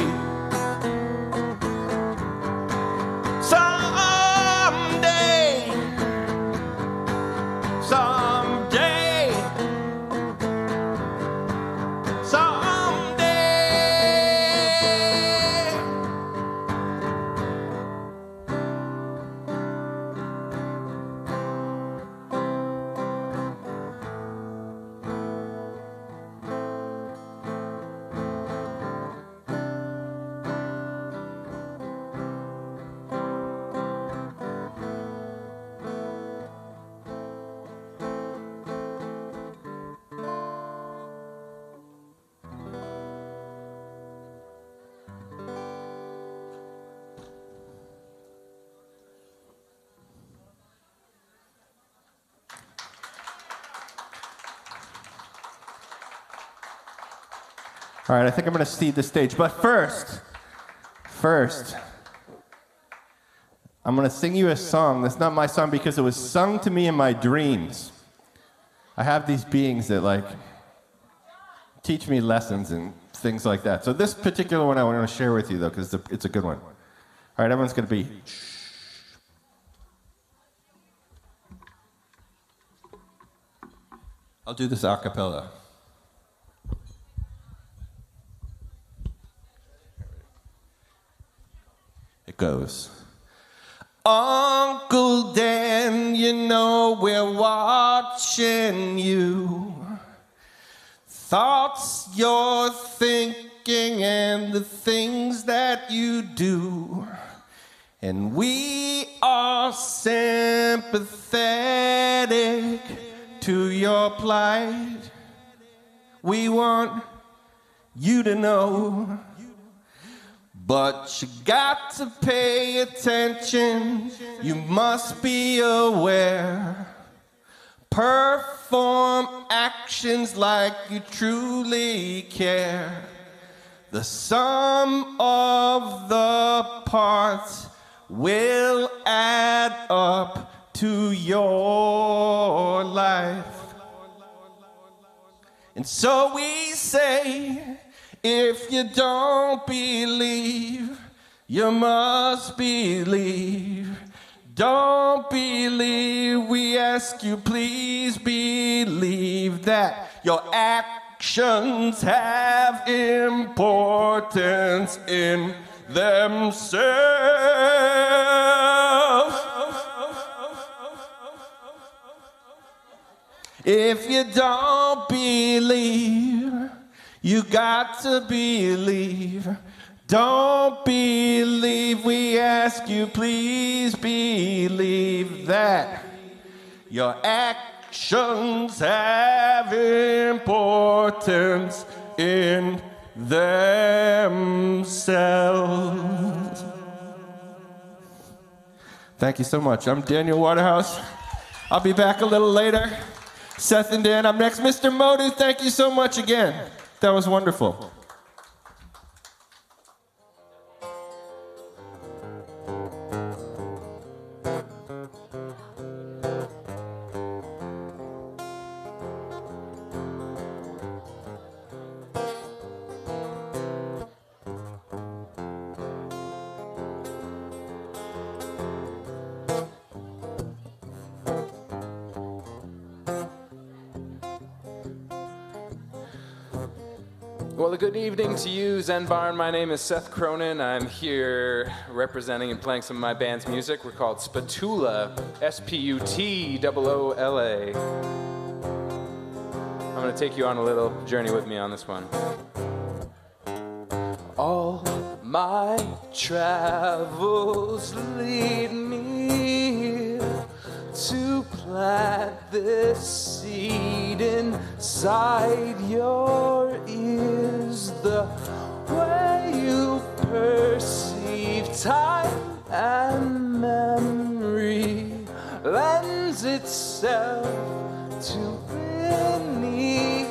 Someday. Someday. Someday. All right, I think I'm going to cede the stage. But first, I'm going to sing you a song. That's not my song because it was sung to me in my dreams. I have these beings that, like, teach me lessons and things like that. So this particular one I want to share with you, though, because it's a good one. All right, everyone's going to be... I'll do this a cappella. It goes. Uncle Dan, you know we're watching you. Thoughts you're thinking and the things that you do. And we are sympathetic to your plight. We want you to know. But you got to pay attention, you must be aware. Perform actions like you truly care. The sum of the parts will add up to your life. And so we say, if you don't believe, you must believe. Don't believe, we ask you, please believe that your actions have importance in themselves. If you don't believe, you got to believe. Don't believe, we ask you, please believe that your actions have importance in themselves. Thank you so much. I'm Daniel Waterhouse. I'll be back a little later. Seth and Dan, up next. Mr. Modu, thank you so much again. That was wonderful. Well, good evening to you, ZenBarn. My name is Seth Cronin. I'm here representing and playing some of my band's music. We're called Spatula, S-P-U-T-O-O-L-A. I'm going to take you on a little journey with me on this one. All my travels lead me to plant this seed inside your ears. The way you perceive time and memory lends itself to linearity,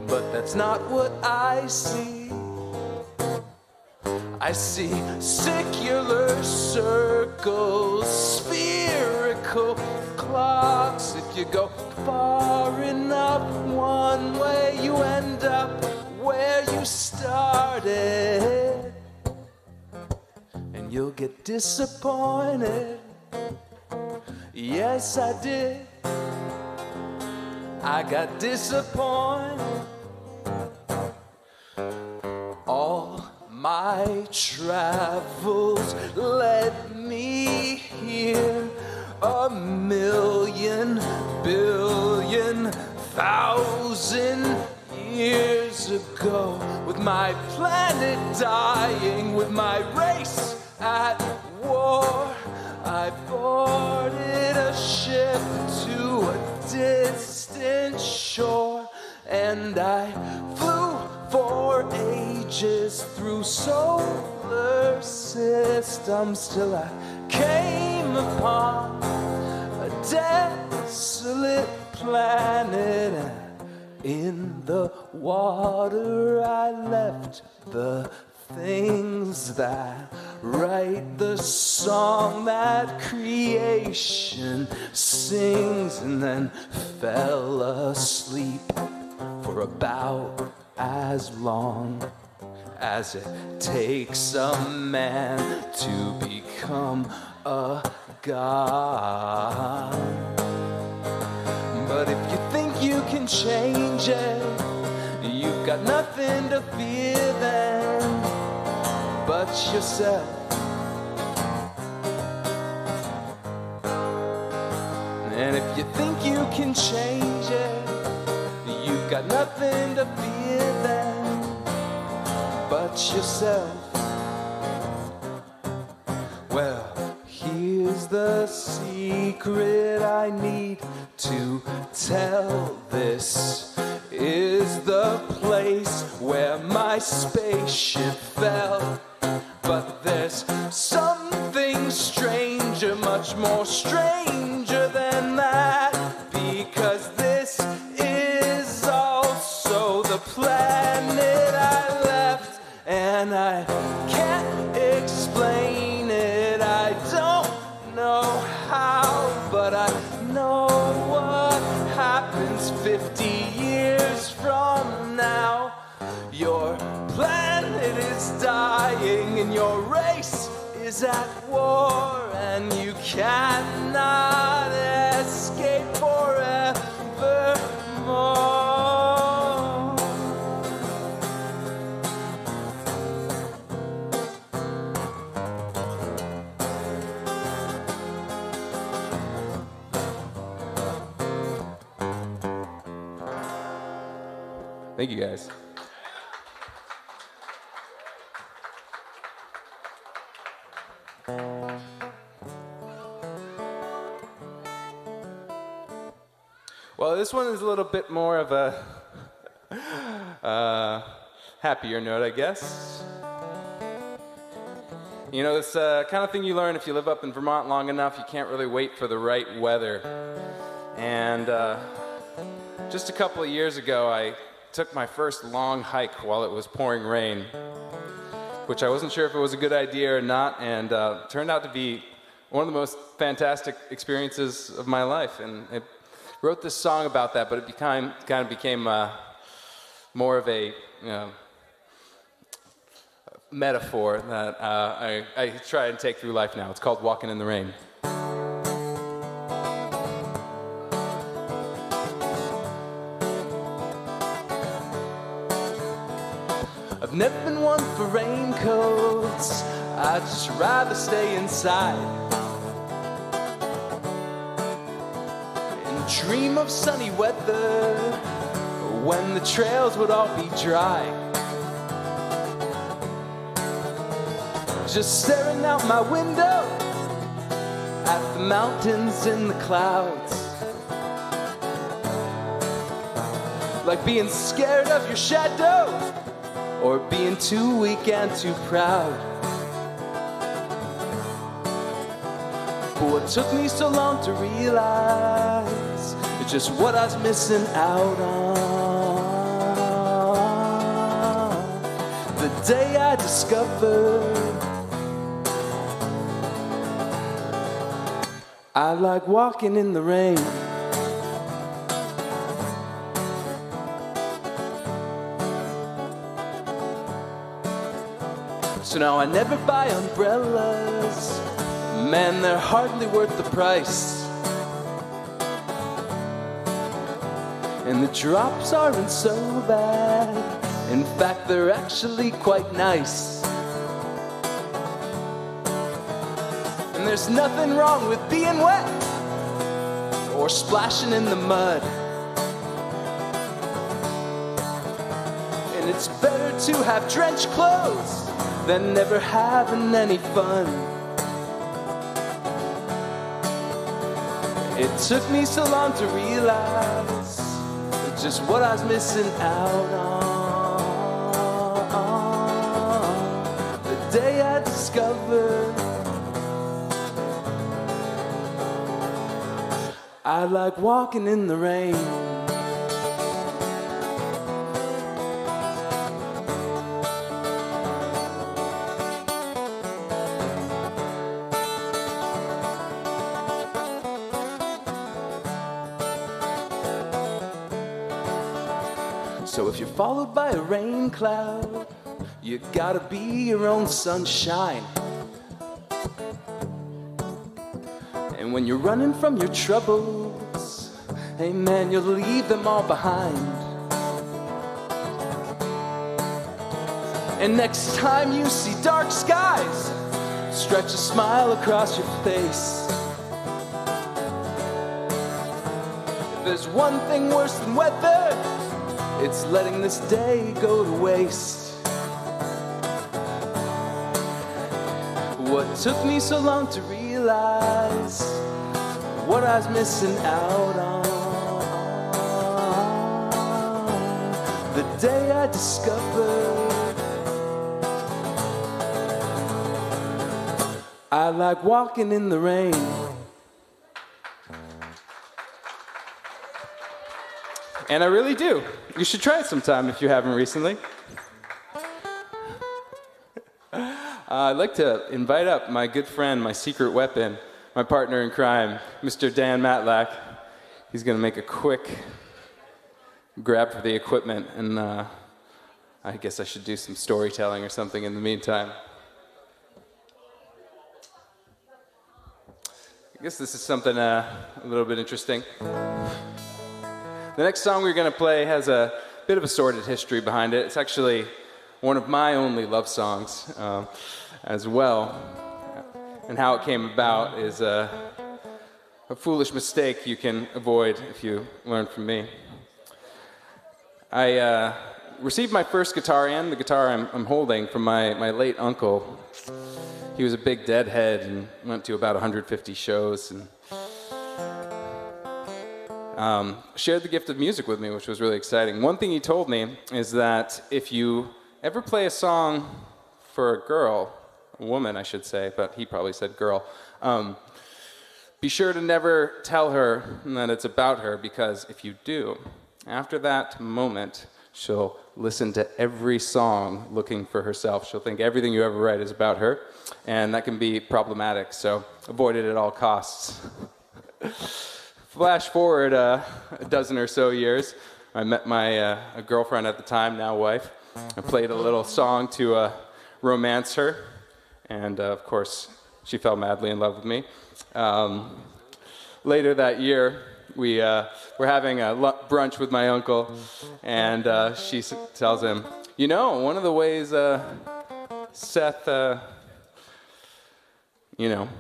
but that's not what I see. I see circular circles, spherical clocks. If you go far enough one way, you end up where you started, and you'll get disappointed. Yes, I did. I got disappointed. All my travels led me here 1,000,000,000 years ago. With my planet dying, with my race at war, I boarded a ship to a distant shore, and I flew for ages through solar systems till I came upon a desolate planet, and in the water I left the things that write the song that creation sings, and then fell asleep for about as long as it takes a man to become a god. But if you think you can change it, you've got nothing to fear then but yourself. And if you think you can change it, you've got nothing to fear then but yourself. Well, here's the secret I need to tell. This is the place where my spaceship fell. But there's something stranger, much more stranger than that, because this is also the planet I left, and I can't explain it. I don't know how, but I know what happens 50 years from now. Your planet is dying and your race is at war, and you cannot escape forevermore. Thank you, guys. Well, this one is a little bit more of a happier note, I guess. You know, it's the kind of thing you learn if you live up in Vermont long enough. You can't really wait for the right weather. And just a couple of years ago, I took my first long hike while it was pouring rain, which I wasn't sure if it was a good idea or not, and turned out to be one of the most fantastic experiences of my life. And I wrote this song about that, but it kind of became more of a metaphor that I try and take through life now. It's called Walking in the Rain. I've never been one for raincoats. I'd just rather stay inside and dream of sunny weather when the trails would all be dry. Just staring out my window at the mountains and the clouds, like being scared of your shadow or being too weak and too proud. But what took me so long to realize is just what I was missing out on. The day I discovered I like walking in the rain. So now I never buy umbrellas. Man, they're hardly worth the price. And the drops aren't so bad. In fact, they're actually quite nice. And there's nothing wrong with being wet or splashing in the mud. And it's better to have drenched clothes than never having any fun. It took me so long to realize just what I was missing out on. The day I discovered I like walking in the rain. So if you're followed by a rain cloud, you gotta be your own sunshine. And when you're running from your troubles, hey man, you'll leave them all behind. And next time you see dark skies, stretch a smile across your face. If there's one thing worse than weather, it's letting this day go to waste. What took me so long to realize what I was missing out on. The day I discovered I like walking in the rain. And I really do. You should try it sometime if you haven't recently. I'd like to invite up my good friend, my secret weapon, my partner in crime, Mr. Dan Matlack. He's going to make a quick grab for the equipment, and I guess I should do some storytelling or something in the meantime. I guess this is something a little bit interesting. The next song we're going to play has a bit of a sordid history behind it. It's actually one of my only love songs as well. And how it came about is a foolish mistake you can avoid if you learn from me. I received my first guitar and the guitar I'm holding from my late uncle. He was a big deadhead and went to about 150 shows and shared the gift of music with me, which was really exciting. One thing he told me is that if you ever play a song for a girl, a woman I should say, but he probably said girl, be sure to never tell her that it's about her, because if you do, after that moment, she'll listen to every song looking for herself. She'll think everything you ever write is about her, and that can be problematic, so avoid it at all costs. Flash forward a dozen or so years, I met my a girlfriend at the time, now wife. I played a little song to romance her, and of course, she fell madly in love with me. Later that year, we were having a brunch with my uncle, and she tells him, you know, one of the ways Seth,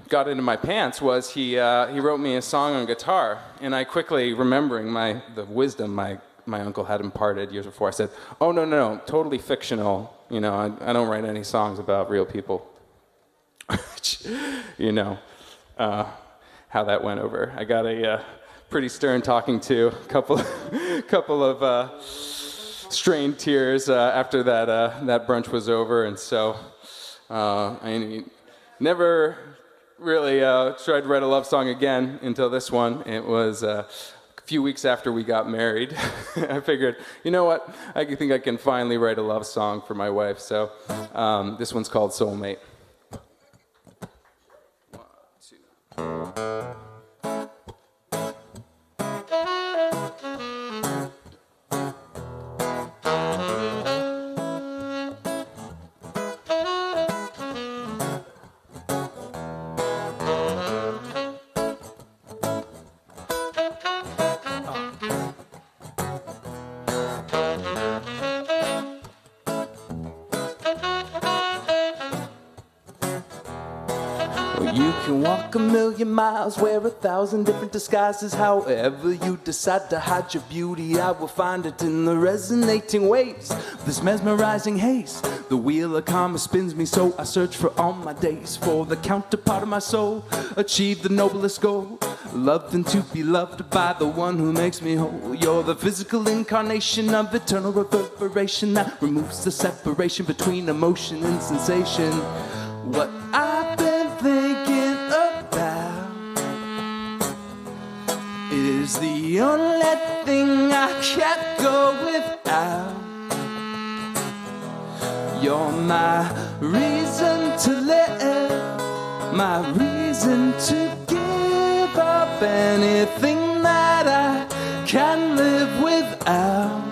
got into my pants was he wrote me a song on guitar, and I quickly, remembering the wisdom my uncle had imparted years before, I said, oh, no, totally fictional. I don't write any songs about real people. How that went over. I got a pretty stern talking to, couple of strained tears after that brunch was over, and so I never really tried to write a love song again until this one. It was a few weeks after we got married. I figured, you know what, I think I can finally write a love song for my wife, so this one's called Soulmate. You can walk a million miles, wear 1,000 different disguises. However you decide to hide your beauty, I will find it in the resonating waves, this mesmerizing haze. The wheel of karma spins me, so I search for all my days for the counterpart of my soul, achieve the noblest goal, loved and to be loved by the one who makes me whole. You're the physical incarnation of eternal reverberation that removes the separation between emotion and sensation. What I've been thinking about is the only thing I can't go without. You're my reason to live, my reason to give up anything that I can live without.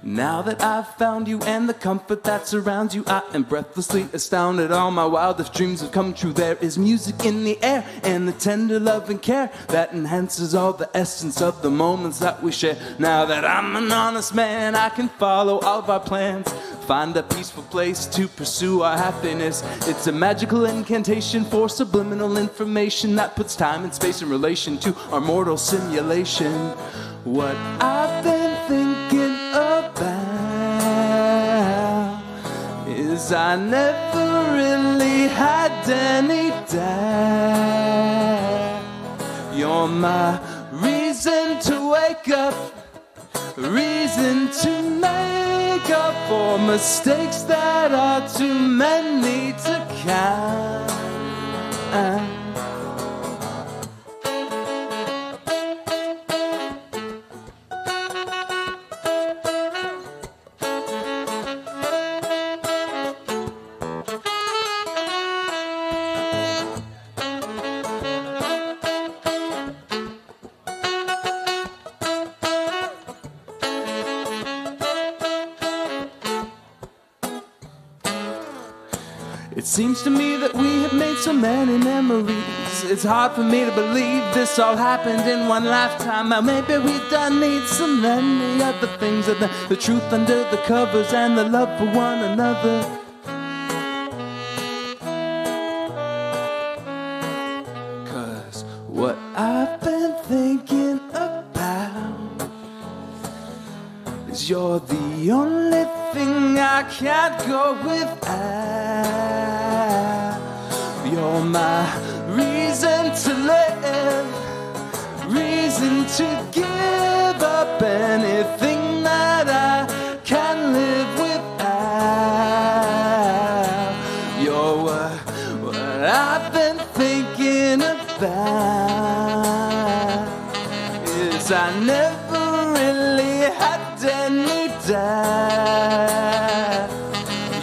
Now that I've found you and the comfort that surrounds you, I am breathlessly astounded. All my wildest dreams have come true. There is music in the air and the tender love and care that enhances all the essence of the moments that we share. Now that I'm an honest man, I can follow all of our plans, find a peaceful place to pursue our happiness. It's a magical incantation for subliminal information that puts time and space in relation to our mortal simulation. What I've been thinking about is I never really had any doubt. You're my reason to wake up, reason to make up for mistakes that are too many to count. It seems to me that we have made so many memories. It's hard for me to believe this all happened in one lifetime. Now maybe we don't need so many other things than the truth under the covers and the love for one another. 'Cause what I've been thinking about is you're the only thing I can't go without. You're my reason to live, reason to give up anything that I can live without. You're what I've been thinking about. Is I never really had any doubt.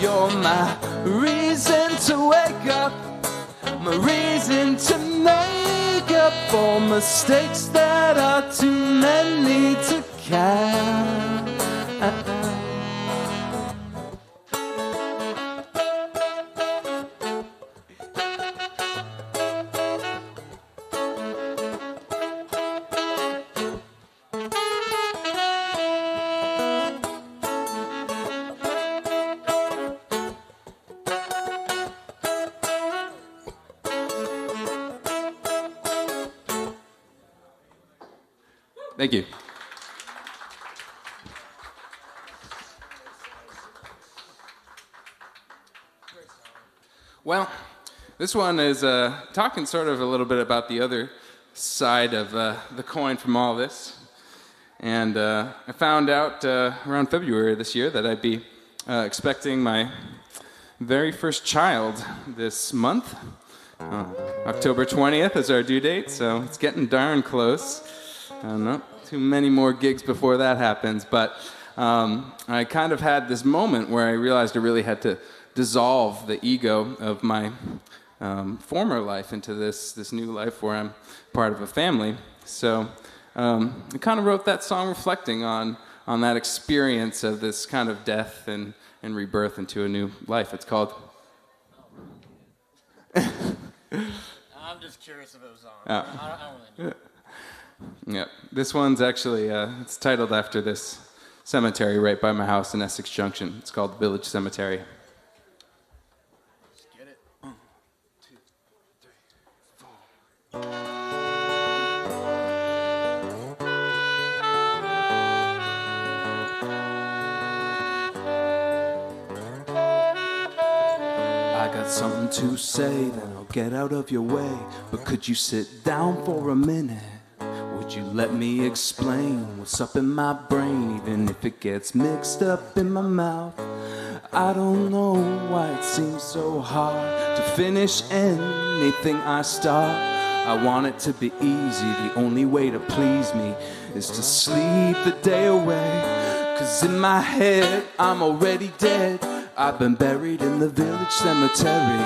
You're my reason to wake up, my reason to make up for mistakes that are too many to count. Thank you. Well, this one is talking sort of a little bit about the other side of the coin from all this. And I found out around February this year that I'd be expecting my very first child this month. October 20th is our due date, so it's getting darn close. Not too many more gigs before that happens, but I kind of had this moment where I realized I really had to dissolve the ego of my former life into this new life where I'm part of a family. So I kind of wrote that song reflecting on that experience of this kind of death and rebirth into a new life. It's called... I'm just curious if it was on. I don't really know. Yeah, this one's actually, it's titled after this cemetery right by my house in Essex Junction. It's called the Village Cemetery. Let's get it. 1, 2, 3, 4. I got something to say, then I'll get out of your way. But could you sit down for a minute? Would you let me explain what's up in my brain, even if it gets mixed up in my mouth? I don't know why it seems so hard to finish anything I start. I want it to be easy, the only way to please me is to sleep the day away. 'Cause in my head I'm already dead, I've been buried in the village cemetery.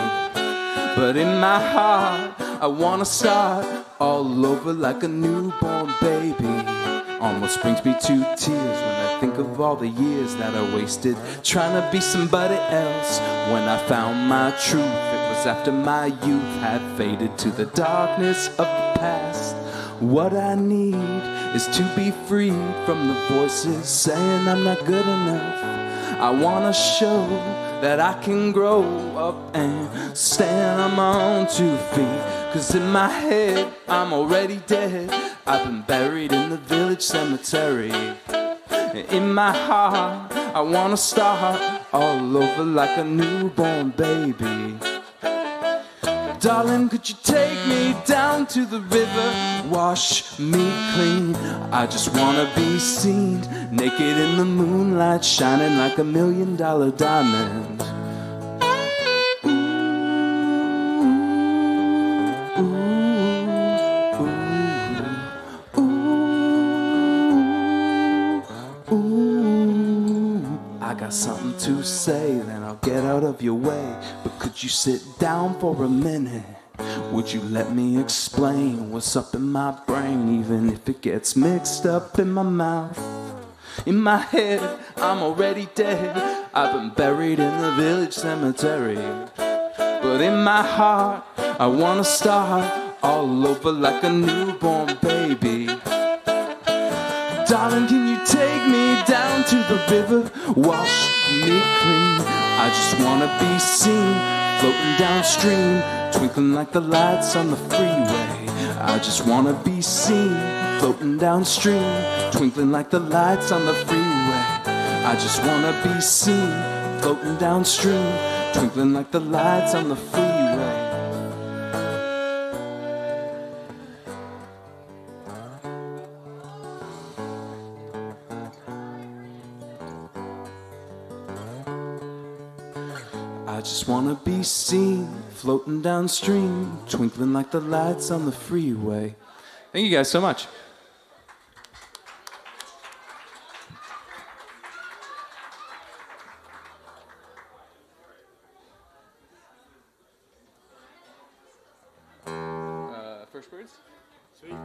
But in my heart I wanna start all over like a newborn baby. Almost brings me to tears when I think of all the years that I wasted trying to be somebody else. When I found my truth, it was after my youth had faded to the darkness of the past. What I need is to be free from the voices saying I'm not good enough. I wanna show that I can grow up and stand on my own 2 feet. 'Cause in my head, I'm already dead. I've been buried in the village cemetery. In my heart, I wanna start all over like a newborn baby. Darling, could you take me down to the river, wash me clean? I just wanna be seen, naked in the moonlight, shining like $1 million diamond. I got something to say, then I'll get out of your way. But could you sit down for a minute? Would you let me explain what's up in my brain, even if it gets mixed up in my mouth? In my head, I'm already dead. I've been buried in the village cemetery. but in my heart, I wanna start all over like a newborn baby. Darling, can you take me down to the river, wash me clean? I just wanna be seen, floating downstream, twinkling like the lights on the freeway. I just wanna be seen, floating downstream, twinkling like the lights on the freeway. I just wanna be seen, floating downstream, twinkling like the lights on the freeway. I just wanna be seen, floating downstream, twinkling like the lights on the freeway. Thank you guys so much. First birds? Sweet.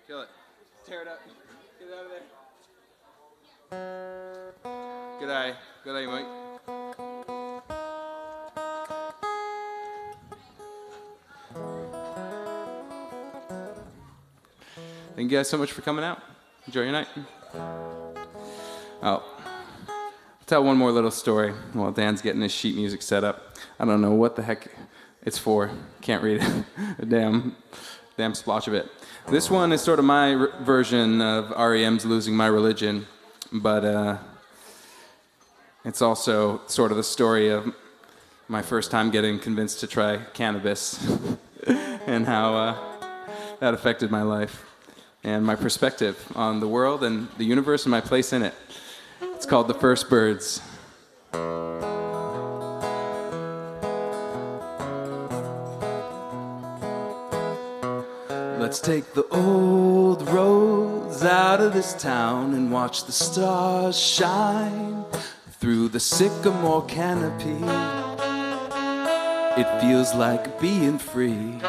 Kill it. Tear it up. Get it out of there. Good eye. Good eye, Mike. Thank you guys so much for coming out. Enjoy your night. I'll tell one more little story while Dan's getting his sheet music set up. I don't know what the heck it's for. Can't read it. A damn splotch of it. This one is sort of my version of R.E.M's Losing My Religion, but it's also sort of the story of my first time getting convinced to try cannabis and how that affected my life and my perspective on the world and the universe and my place in it. It's called The First Birds. Let's take the old roads out of this town and watch the stars shine through the sycamore canopy. It feels like being free.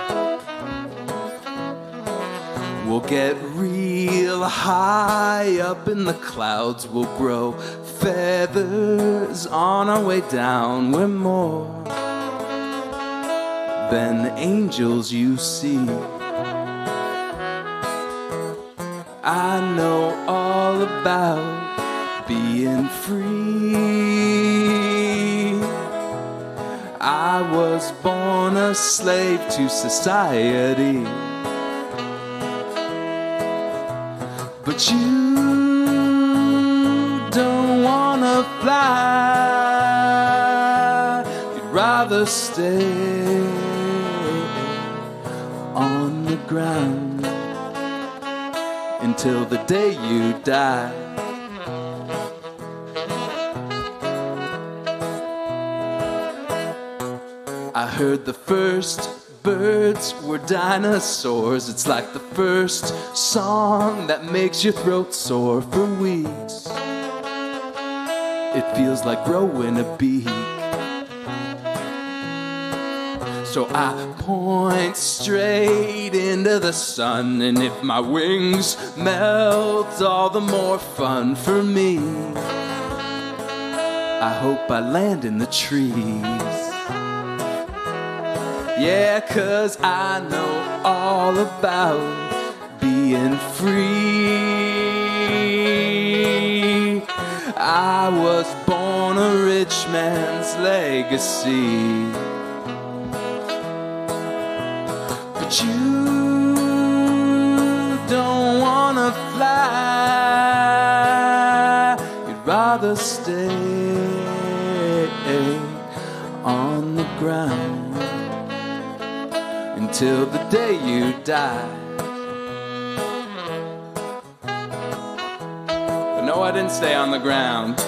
We'll get real high up in the clouds. We'll grow feathers on our way down. We're more than the angels you see. I know all about being free. I was born a slave to society, but you don't wanna fly. You'd rather stay on the ground until the day you die. I heard the first birds were dinosaurs. It's like the first song that makes your throat sore for weeks. It feels like growing a beak. So I point straight into the sun, and if my wings melt, all the more fun for me. I hope I land in the trees. Yeah, 'cause I know all about being free. I was born a rich man's legacy. But you don't wanna fly. You'd rather stay on the ground until the day you die. But no, I didn't stay on the ground.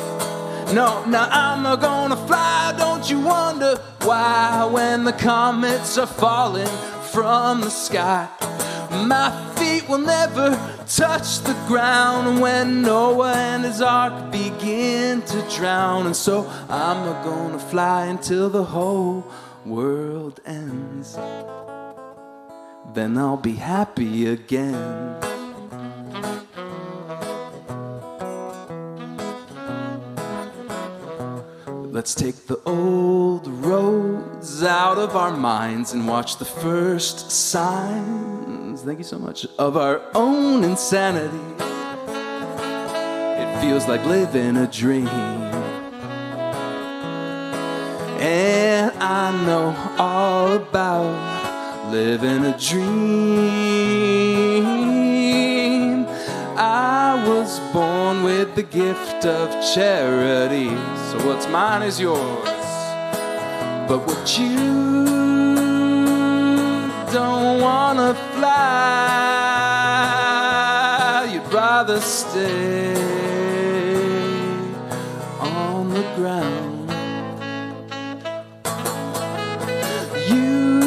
No, now I'm not gonna fly. Don't you wonder why when the comets are falling from the sky, My feet will never touch the ground when Noah and his ark begin to drown. And so I'm gonna fly until the whole world ends. Then I'll be happy again. Let's take the old roads out of our minds and watch the first signs, thank you so much, of our own insanity. It feels like living a dream. And I know all about living a dream. I was born with the gift of charity, so what's mine is yours. But what you don't wanna fly, you'd rather stay on the ground. You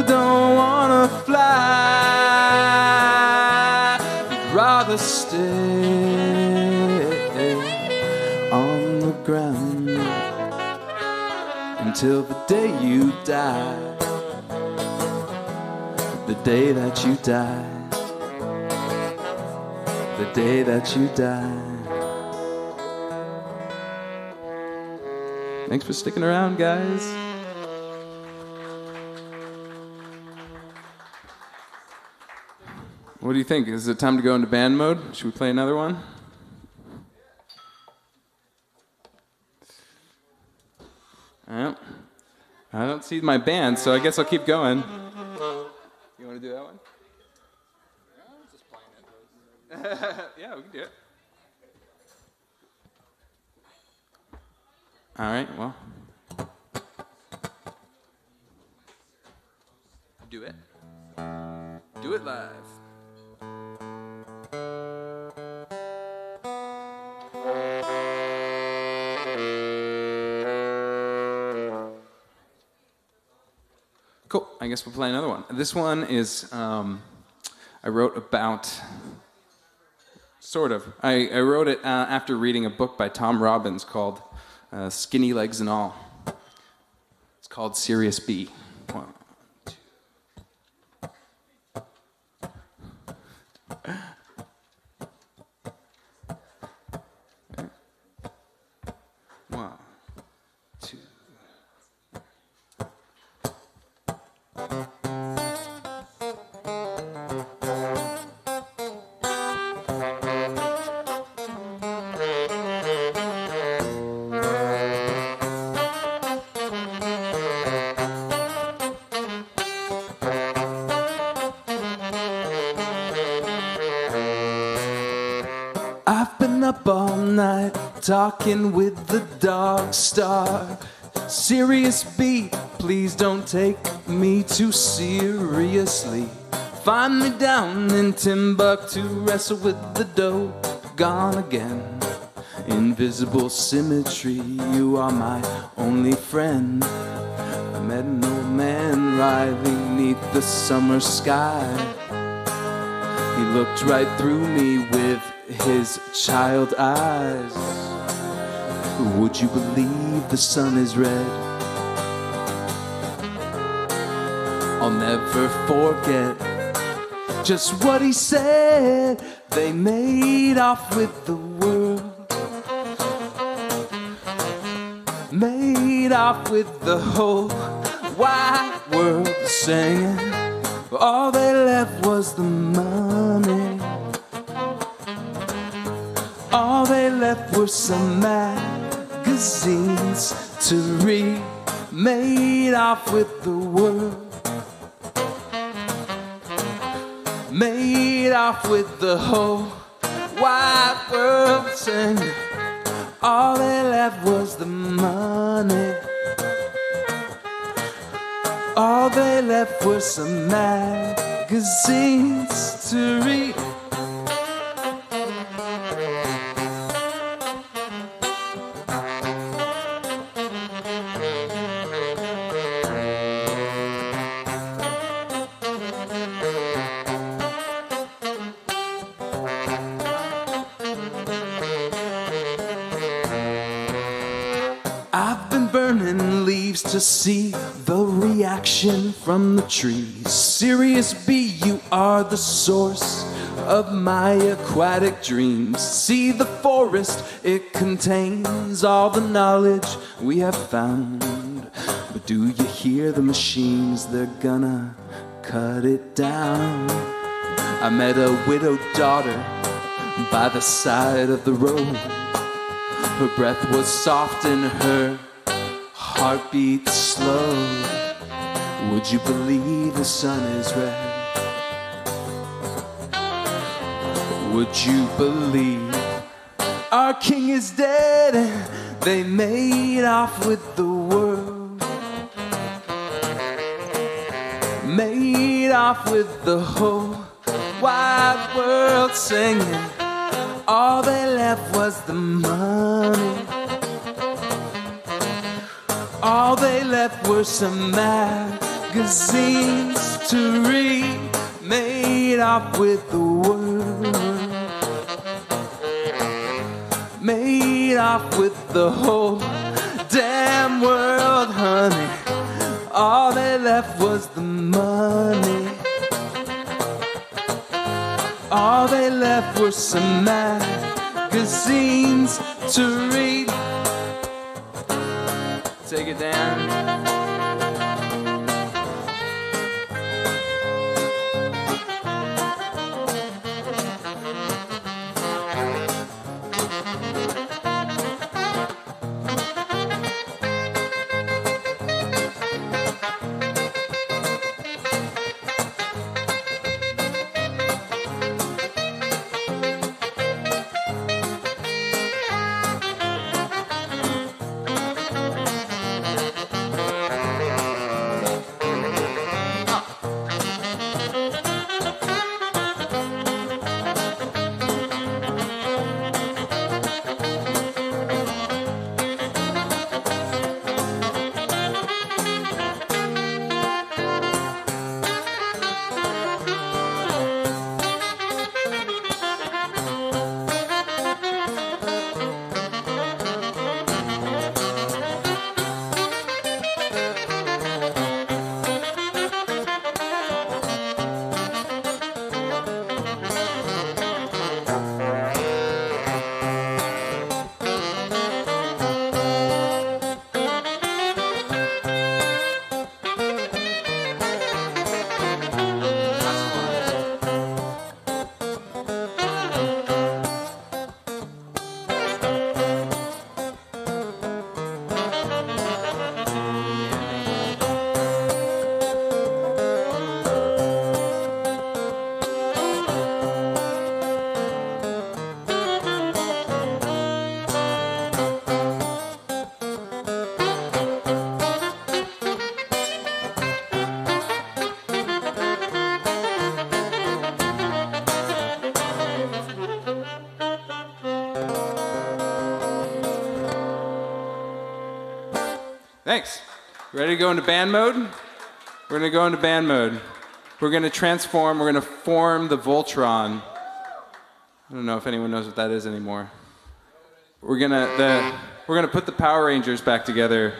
don't wanna fly, you'd rather stay on the ground until the day you die. The day that you die. The day that you die. Thanks for sticking around, guys. What do you think? Is it time to go into band mode? Should we play another one? I don't see my band, so I guess I'll keep going. You want to do that one? Yeah, I'm just playing it. Yeah, we can do it. All right, well. Do it. Do it live. Cool, I guess we'll play another one. This one is, I wrote about, sort of. I wrote it after reading a book by Tom Robbins called Skinny Legs and All. It's called Sirius B. 1, 2. I've been up all night talking with the dog star. Sirius B, please don't take me too seriously. Find me down in Timbuktu, wrestle with the dope, gone again. Invisible symmetry, you are my only friend. I met an old man writhing neath the summer sky. He looked right through me with his child eyes. Would you believe the sun is red? I'll never forget just what he said. They made off with the world, made off with the whole wide world, singing. All they left was the money. All they left were some magazines to read. Made off with the world, made off with the whole wide world, singing. All they left was the money. All they left were some magazines to read. leaves to see the reaction from the trees. Sirius B, you are the source of my aquatic dreams. See the forest, it contains all the knowledge we have found. But do you hear the machines? They're gonna cut it down. I met a widowed daughter by the side of the road. Her breath was soft and her heartbeat slow. Would you believe the sun is red? Would you believe our king is dead and they made off with the world? Made off with the whole wide world singing. All they left was the money. All they left were some magazines to read. Made off with the world. Made off with the whole damn world, honey. All they left was the money. All they left were some magazines to read. Take it down. Thanks. Ready to go into band mode? We're going to go into band mode. We're going to transform. We're going to form the Voltron. I don't know if anyone knows what that is anymore. We're going to put the Power Rangers back together.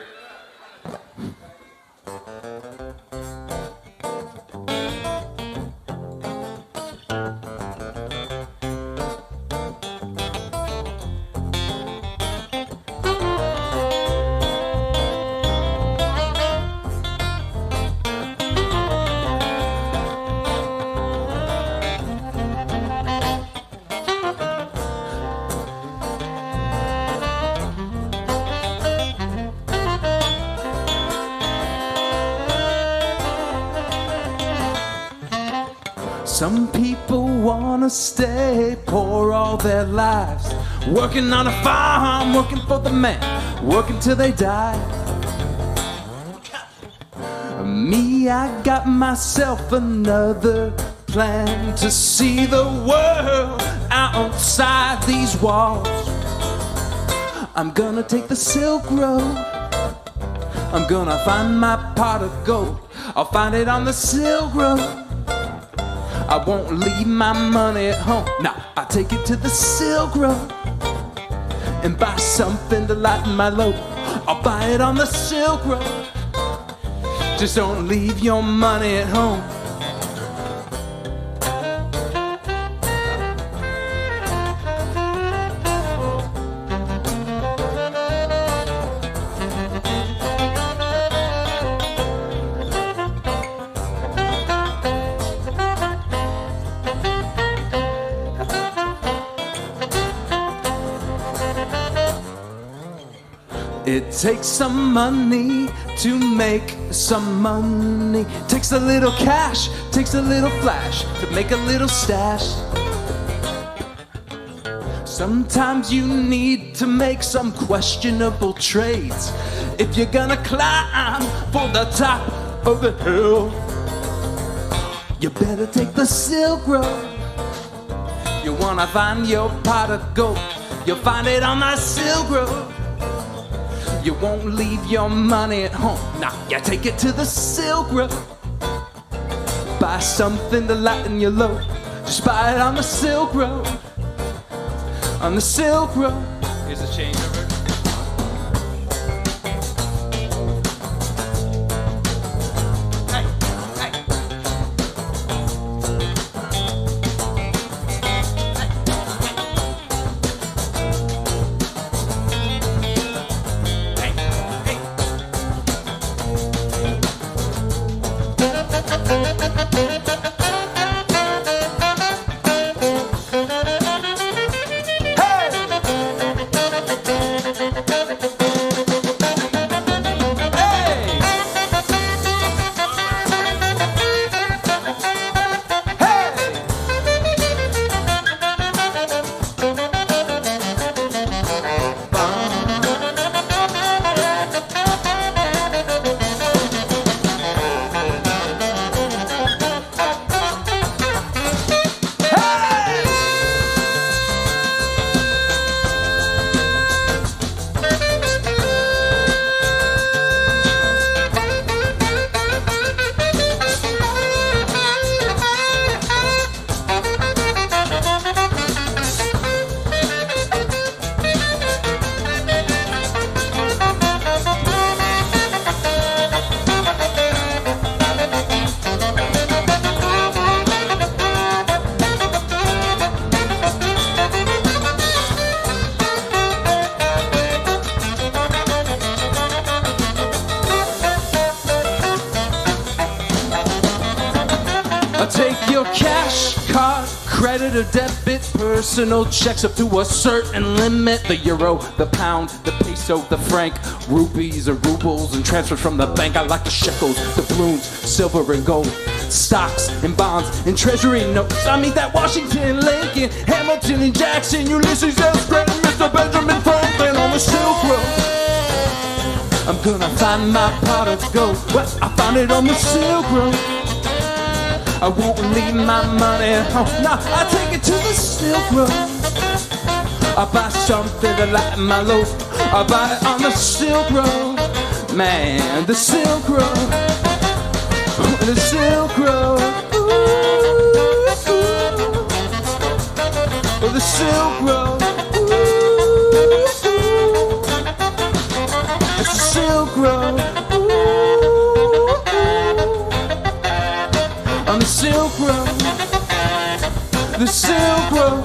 Some people wanna stay poor all their lives, working on a farm, working for the man, working till they die. Me, I got myself another plan to see the world outside these walls. I'm gonna take the Silk Road. I'm gonna find my pot of gold. I'll find it on the Silk Road. I won't leave my money at home. Now I take it to the Silk Road and buy something to lighten my load. I'll buy it on the Silk Road. Just don't leave your money at home. It takes some money to make some money. Takes a little cash, takes a little flash to make a little stash. Sometimes you need to make some questionable trades if you're gonna climb for the top of the hill. You better take the Silk Road. You wanna find your pot of gold, you'll find it on the Silk Road. You won't leave your money at home. Now you take it to the Silk Road. Buy something to lighten your load. Just buy it on the Silk Road. On the Silk Road. Here's a changeover. Take your cash, card, credit or debit, personal checks up to a certain limit. The euro, the pound, the peso, the franc, rupees or rubles, and transfers from the bank. I like the shekels, the balloons, silver and gold, stocks and bonds and treasury notes. I mean that Washington, Lincoln, Hamilton and Jackson, Ulysses S. Grant, Mr. Benjamin Franklin on the Silk Road. I'm gonna find my pot of gold. Well, I found it on the Silk Road. I won't leave my money at home. No, I take it to the Silk Road. I buy something to lighten my load. I buy it on the Silk Road. Man, the Silk Road. The Silk Road. Ooh, ooh. The Silk Road. Ooh, ooh. It's the Silk Road. On the Silk Road, the Silk Road.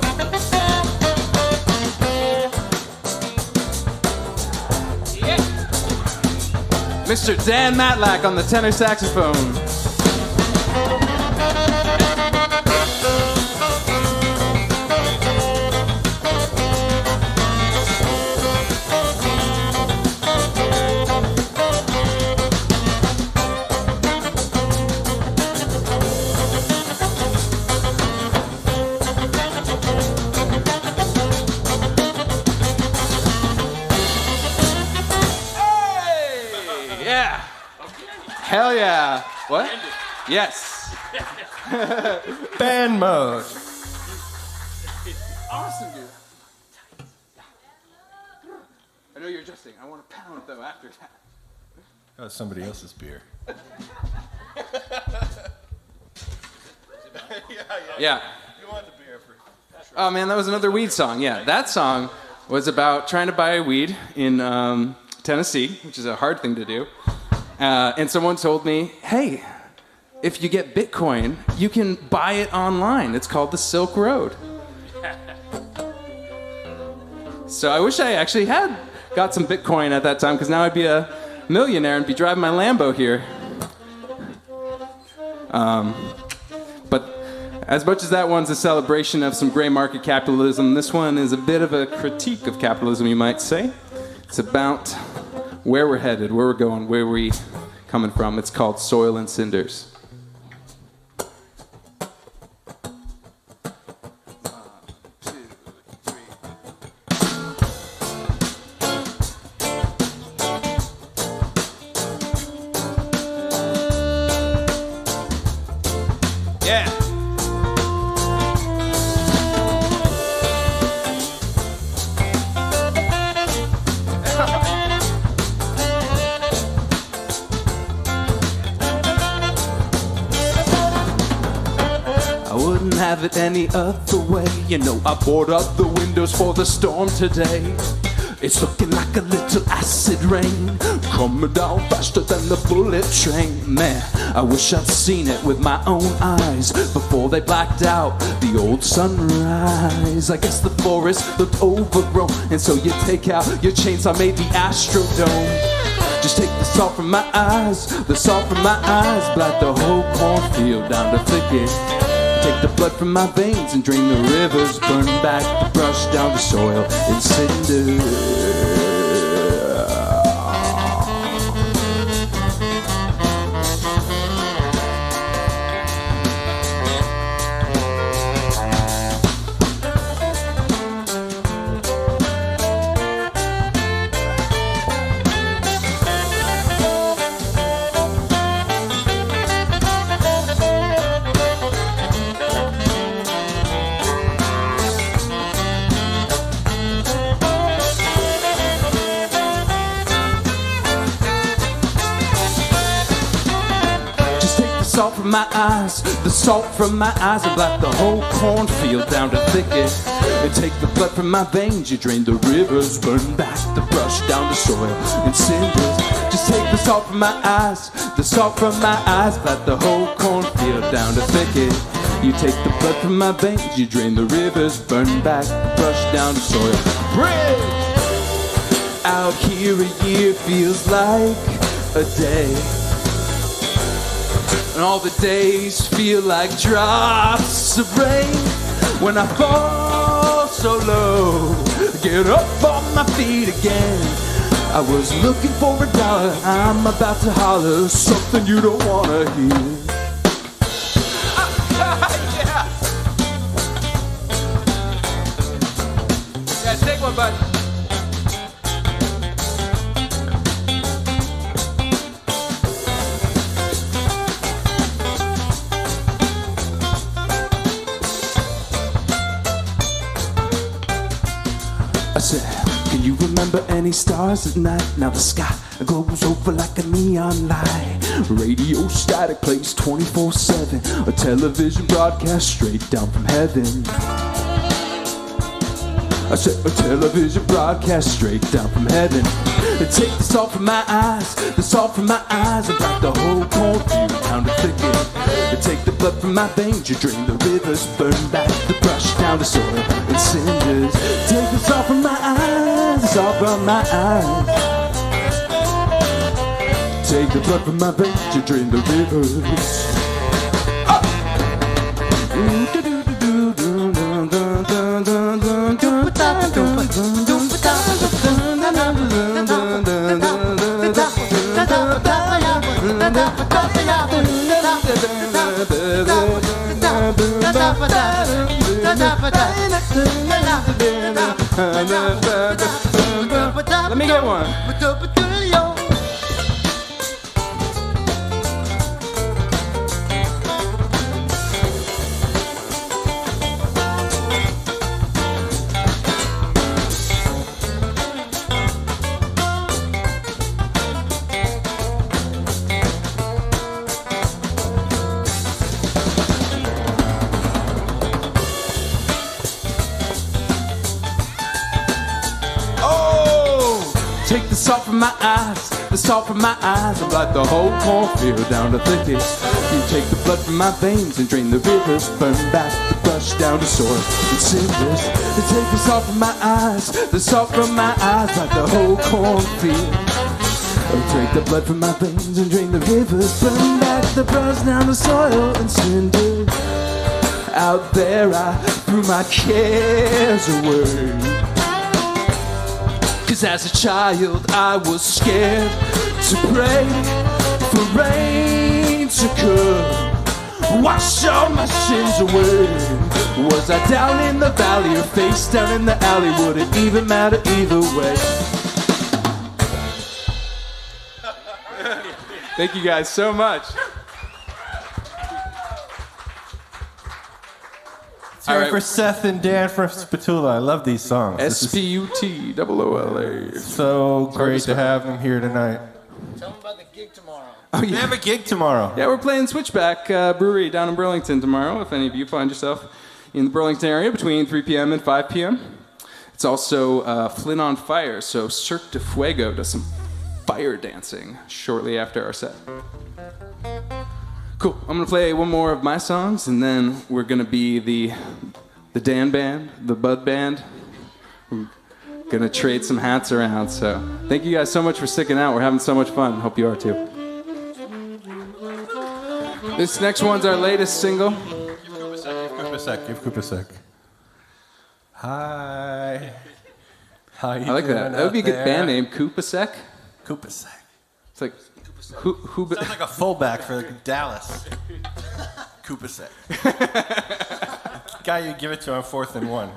Yeah. Mr. Dan Matlack on the tenor saxophone. Hell yeah. What? Yes. Band mode. Awesome, dude. I know you're adjusting. I want a pound, though, after that. That was somebody else's beer. Yeah. You want the beer for sure. Oh, man, that was another weed song. Yeah, that song was about trying to buy weed in Tennessee, which is a hard thing to do. And someone told me, hey, if you get Bitcoin, you can buy it online. It's called the Silk Road. So I wish I actually had got some Bitcoin at that time, because now I'd be a millionaire and be driving my Lambo here. But as much as that one's a celebration of some gray market capitalism, this one is a bit of a critique of capitalism, you might say. It's about where we're headed, where we're going, where we coming from. It's called Soil and Cinders. Have it any other way. You know, I board up the windows for the storm today. It's looking like a little acid rain, coming down faster than the bullet train. Man, I wish I'd seen it with my own eyes before they blacked out the old sunrise. I guess the forest looked overgrown, and so you take out your chainsaw, made the Astrodome. Just take the salt from my eyes, the salt from my eyes, blight the whole cornfield down to thicket. Take the blood from my veins and drain the rivers, burn back the brush down to soil and cinders. Salt from my eyes, the salt from my eyes, and black the whole cornfield down to thicket. And take the blood from my veins, you drain the rivers, burn back the brush down to soil and cinders. Just take the salt from my eyes, the salt from my eyes, black the whole cornfield down to thicket. You take the blood from my veins, you drain the rivers, burn back the brush down to soil. Bridge! Out here a year feels like a day, and all the days feel like drops of rain. When I fall so low, get up on my feet again. I was looking for $1, I'm about to holler something you don't wanna hear. Yeah, take one, bud. I said, can you remember any stars at night? Now the sky glows over like a neon light. Radio static plays 24/7, a television broadcast straight down from heaven. I said, a television broadcast straight down from heaven. And take the salt from my eyes, the salt from my eyes, and black the whole cornfield down to thicket. And take the blood from my veins, you drain the rivers, burn back the brush down to soil and cinders. Take the salt from my eyes, the salt from my eyes. Take the blood from my veins, you drain the rivers. Let me get one. salt from my eyes, the salt from my eyes. I'm like the whole cornfield down to thicket. You take the blood from my veins and drain the rivers, burn back the brush down to soil and cinders. You take the salt from my eyes, the salt from my eyes, like the whole cornfield. Take the blood from my veins and drain the rivers, burn back the brush down to soil and cinders. Out there I threw my cares away. 'Cause as a child I was scared to pray for rain to come, wash all my sins away. Was I down in the valley or face down in the alley? Would it even matter either way? Thank you guys so much. All right, for Seth and Dan from Spatula. I love these songs. SPUTOOLA. So great to have them here tonight. Tell them about the gig tomorrow. Oh, We yeah. have a gig tomorrow. Yeah, we're playing Switchback Brewery down in Burlington tomorrow. If any of you find yourself in the Burlington area between 3 p.m. and 5 p.m. It's also Flynn on Fire, so Cirque de Fuego does some fire dancing shortly after our set. Cool. I'm gonna play one more of my songs, and then we're gonna be the Dan band, the Bud band. We're gonna trade some hats around. So thank you guys so much for sticking out. We're having so much fun. Hope you are too. This next one's our latest single. Give Coop a sec. Hi. How you I like that. doing That would be a out good there? band name, Coop-a-sec. Coop a sec. It's like who Sounds like a fullback for Dallas. Coop a sec. Guy you give it to on 4th and 1.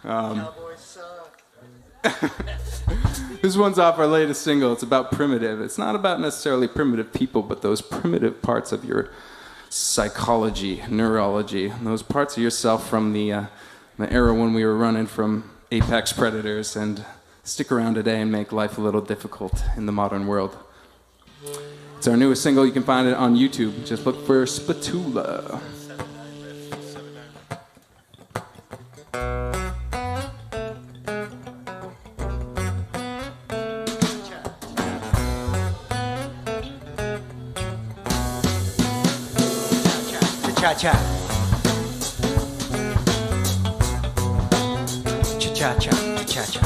Cowboys suck. This one's off our latest single. It's about primitive. It's not about necessarily primitive people, but those primitive parts of your psychology, neurology, and those parts of yourself from the era when we were running from apex predators and stick around today and make life a little difficult in the modern world. It's our newest single. You can find it on YouTube. Just look for Spatula. Cha-cha. Cha-cha-cha. Cha-cha.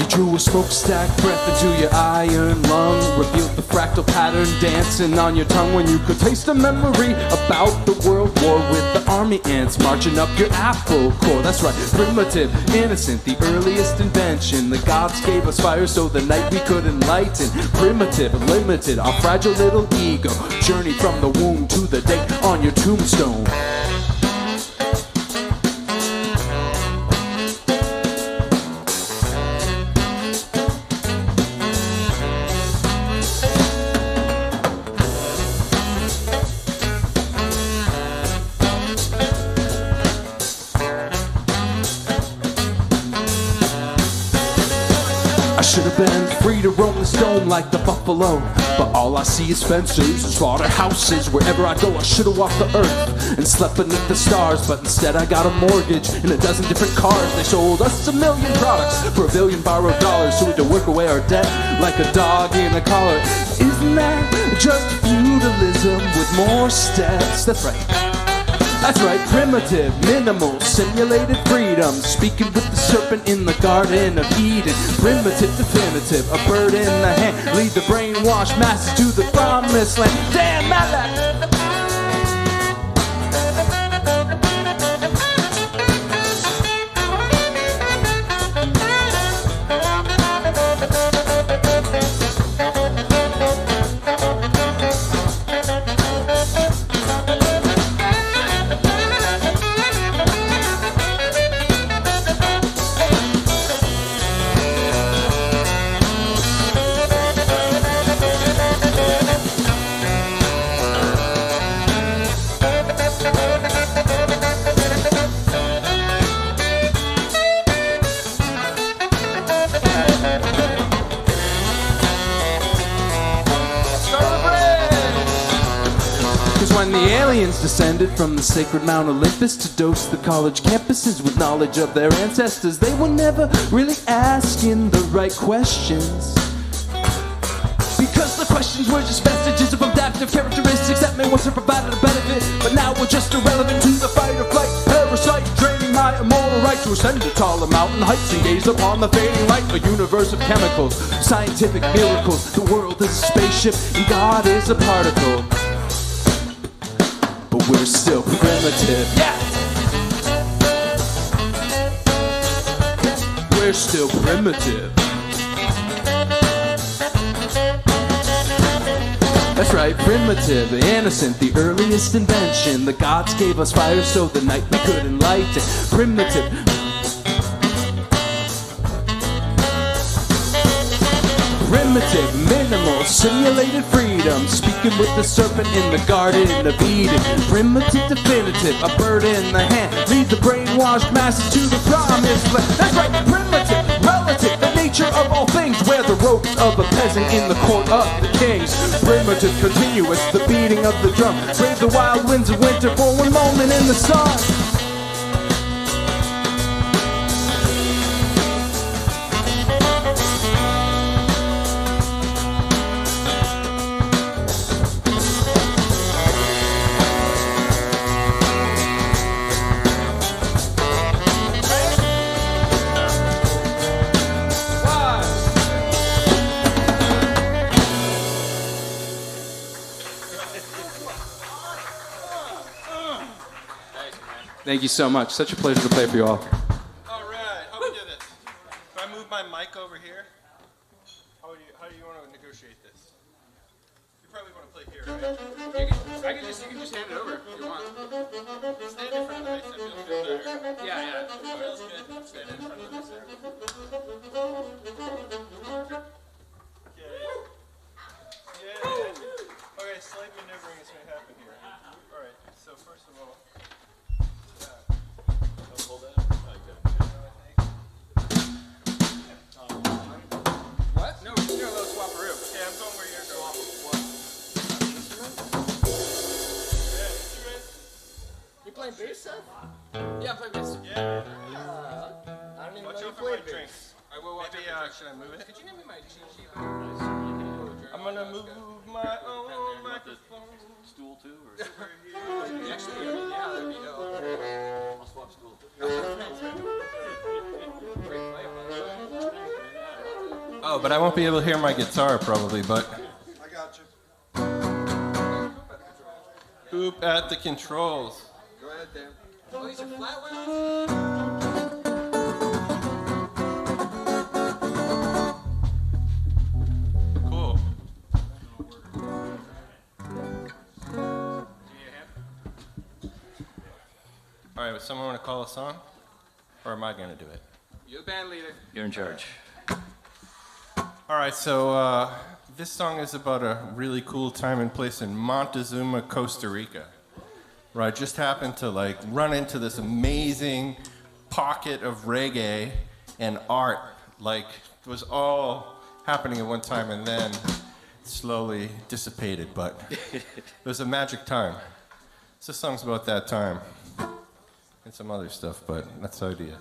Drew a smokestack breath into your iron lung. Revealed the fractal pattern dancing on your tongue. When you could taste a memory about the world war with the army ants marching up your apple core. That's right, primitive, innocent, the earliest invention. The gods gave us fire so the night we could enlighten. Primitive, limited, our fragile little ego. Journey from the womb to the date on your tombstone. Should have been free to roam this dome like the buffalo, but all I see is fences and slaughterhouses. Wherever I go I should have walked the earth and slept beneath the stars, but instead I got a mortgage and a dozen different cars. They sold us 1,000,000 products for $1 billion borrowed dollars, so we had to work away our debt like a dog in a collar. Isn't that just feudalism with more steps? That's right. That's right, primitive, minimal, simulated freedom. Speaking with the serpent in the Garden of Eden. Primitive, definitive, a bird in the hand. Lead the brainwashed masses to the promised land. Damn, Malak! when the aliens descended from the sacred Mount Olympus to dose the college campuses with knowledge of their ancestors, they were never really asking the right questions. Because the questions were just vestiges of adaptive characteristics that may once have provided a benefit, but now we're just irrelevant to the fight or flight parasite, draining my immortal right to ascend to taller mountain heights and gaze upon the fading light. A universe of chemicals, scientific miracles. The world is a spaceship and God is a particle. But we're still primitive. Yeah! We're still primitive. That's right, primitive, innocent, the earliest invention. The gods gave us fire so the night we could enlighten. Primitive. Primitive, minimal, simulated freedom. Speaking with the serpent in the garden of Eden. Primitive, definitive, a bird in the hand. Lead the brainwashed masses to the promised land. That's right, primitive, relative, the nature of all things. Wear the robes of a peasant in the court of the kings. Primitive, continuous, the beating of the drum. Brave the wild winds of winter for one moment in the sun. Thank you so much. Such a pleasure to play for you all. All right, how do we do this? If I move my mic over here, how do you want to negotiate this? You probably want to play here, right? You can just hand it over if you want. Stand in front of the mic, that feels better. Yeah. That feels good. Stand in front of the mic. Yeah. Okay, slight maneuvering is going to happen here. All right, so first of all, What? No, we're just doing a little swap-a-roo. yeah, I'm going where you're going. You playing bass, Seth? Yeah, I'm playing bass. Yeah. I don't even Watch know you out for play my bass. drinks. I will watch Maybe, out for should I move it? Could you give me my cheat sheet? I'm going to move my own microphone. Stool too, or Actually, yeah, that'd be dope. I'll swap stool. Great play, by the way. Oh, but I won't be able to hear my guitar probably, but... I got you. Hoop at the controls. Go ahead, Dan. Oh, these are flat ones? Cool. All right, would someone want to call a song? Or am I going to do it? You're the band leader. You're in charge. All right, so this song is about a really cool time and place in Montezuma, Costa Rica, where I just happened to run into this amazing pocket of reggae and art. It was all happening at one time and then slowly dissipated, but it was a magic time. This song's about that time and some other stuff, but that's the idea.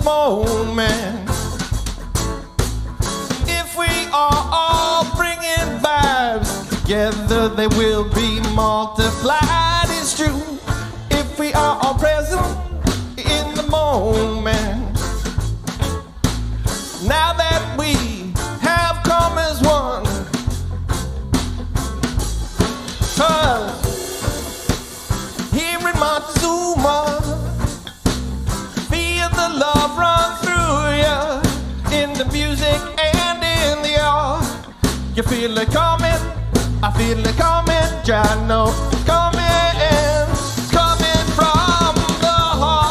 Moment. If we are all bringing vibes together, they will be multiplied. It's true. If we are all present in the moment, now that we have come as one, 'cause here in Montezuma, You feel it coming, I feel it coming, I know it's coming, it's coming from the heart.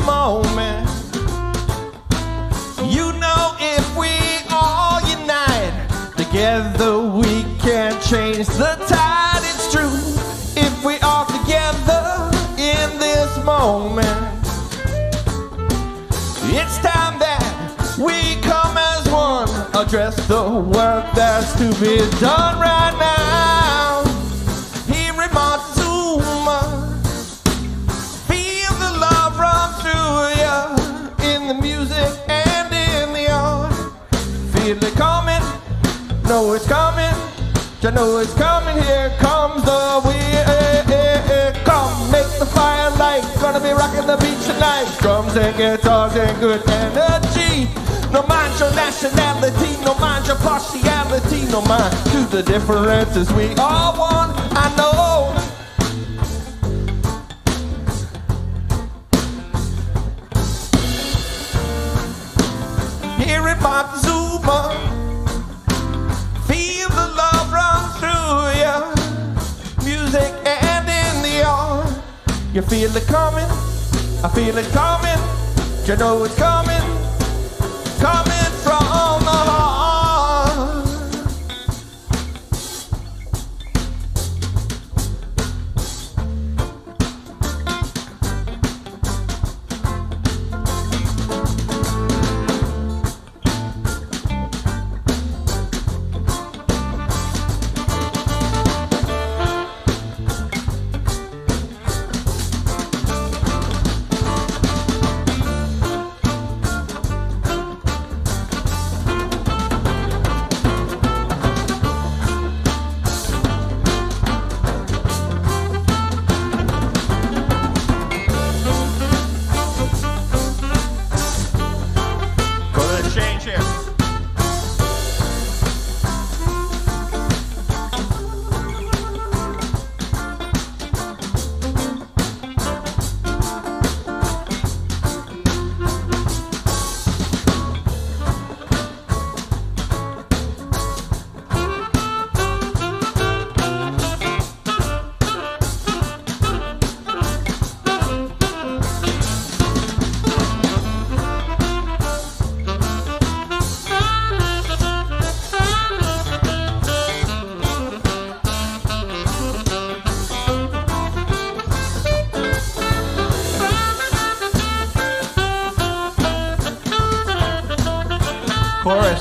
Moment. You know, if we all unite together, we can change the tide. It's true. If we are together in this moment, it's time that we come as one, address the work that's to be done right now. Here in Montezuma, in the music and in the art. Feel it coming, know it's coming, you know it's coming, here comes the wind. Come, make the fire light, gonna be rocking the beach tonight. Drums and guitars and good energy. No mind your nationality, no mind your partiality, no mind to the differences. We are one, I know. Here in Montezuma, feel the love run through ya. Music and in the art. You feel it coming, I feel it coming. You know it's coming, coming from the heart.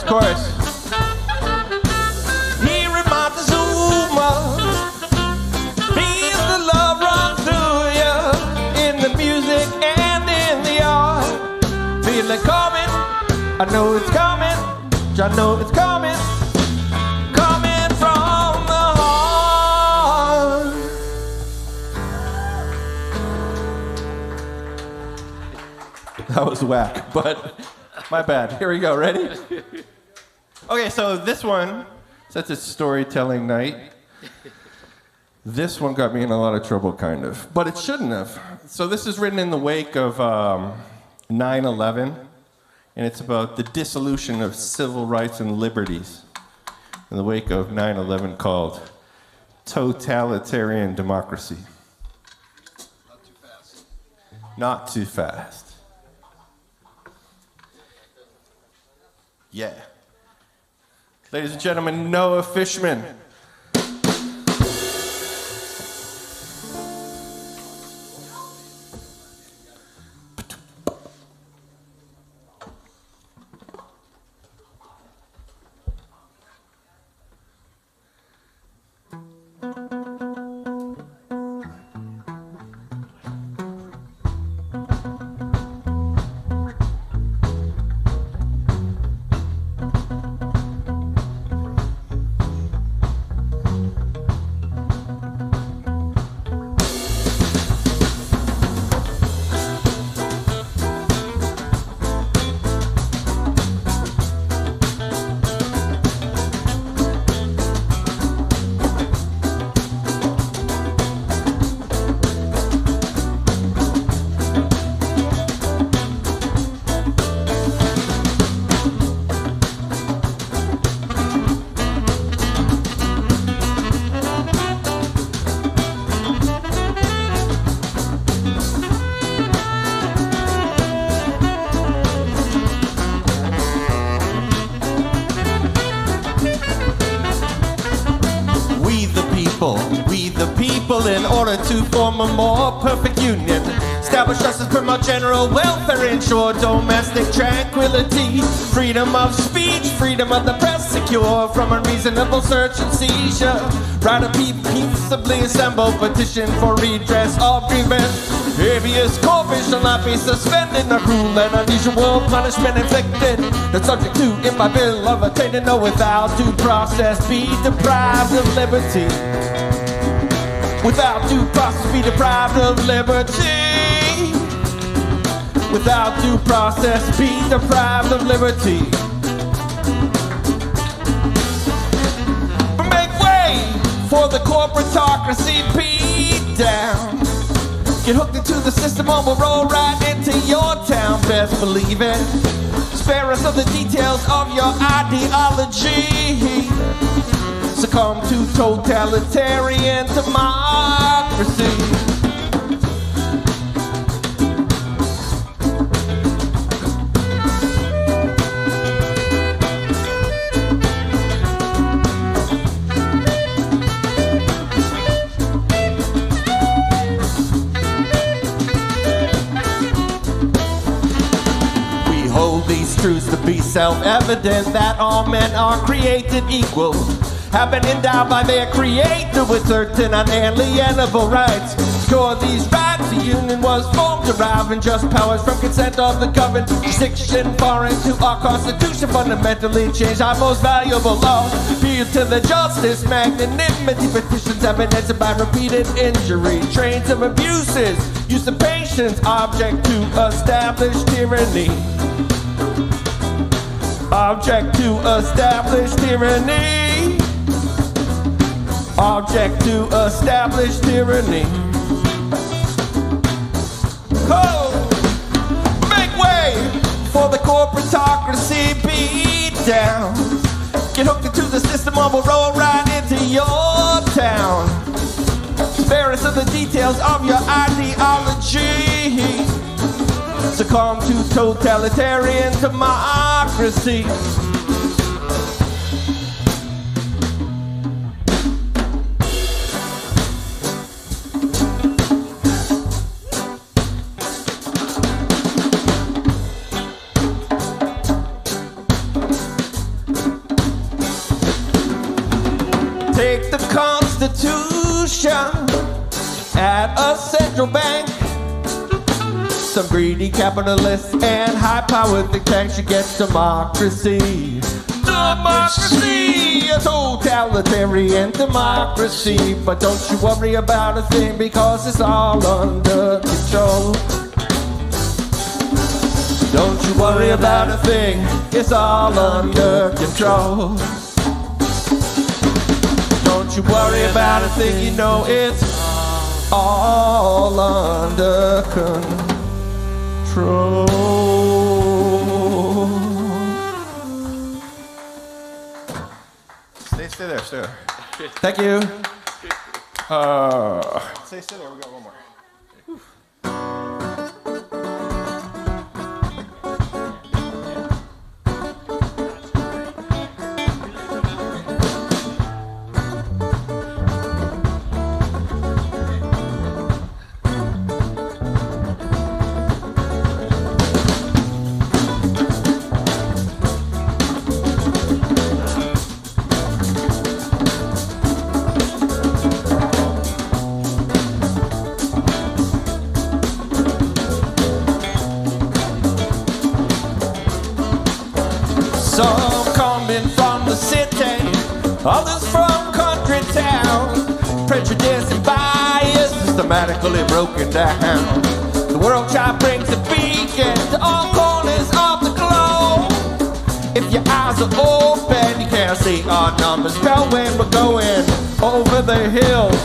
Chorus. Here in Montezuma, feel the love run through ya. In the music and in the art. Feel it coming, I know it's coming, I know it's coming, coming from the heart. That was whack, but my bad. Here we go. Ready? Okay, so this one, since it's storytelling night, this one got me in a lot of trouble, kind of. But it shouldn't have. So this is written in the wake of 9/11, and it's about the dissolution of civil rights and liberties in the wake of 9/11, called Totalitarian Democracy. Not too fast. Not too fast. Yeah. Ladies and gentlemen, Noah Fishman. people, we the people, in order to form a more perfect union. Establish justice, promote general welfare, ensure domestic tranquility. Freedom of speech, freedom of the press, secure from unreasonable search and seizure. Right of people peaceably assemble, petition for redress of grievance. Habeas corpus shall not be suspended, nor cruel and unusual punishment inflicted. Not subject to, if by bill of attainder, no without due process, be deprived of liberty. Without due process, be deprived of liberty. Without due process, be deprived of liberty. Make way for the corporatocracy, beat down. Get hooked into the system or we'll roll right into your town, best believe it. Spare us of the details of your ideology. Succumb to totalitarian democracy. Truths to be self-evident, that all men are created equal, have been endowed by their creator with certain unalienable rights. Score these rights, the union was formed, deriving just powers from consent of the governed jurisdiction, foreign to our constitution, fundamentally changed our most valuable laws. Appeal to the justice, magnanimity, petitions, evidence by repeated injury, trains of abuses, usurpations, object to established tyranny. Object to established tyranny. Object to established tyranny. Oh! Make way for the corporatocracy, beat down. Get hooked into the system or we'll roll right into your town. Spare us of the details of your ideology. Succumb to totalitarian democracy. Take the Constitution at a central bank. Some greedy capitalists and high-powered think tanks should get democracy. Democracy, a totalitarian democracy. But don't you worry about a thing because it's all under control. Don't you worry about a thing, it's all under control. Don't you worry about a thing, you know it's all under control. Stay there, stay there. Thank you. Stay there, we got one more. Some coming from the city, others from country towns. Prejudice and bias systematically broken down. The world child brings a beacon to all corners of the globe. If your eyes are open, you can't see our numbers growing. We're going over the hills,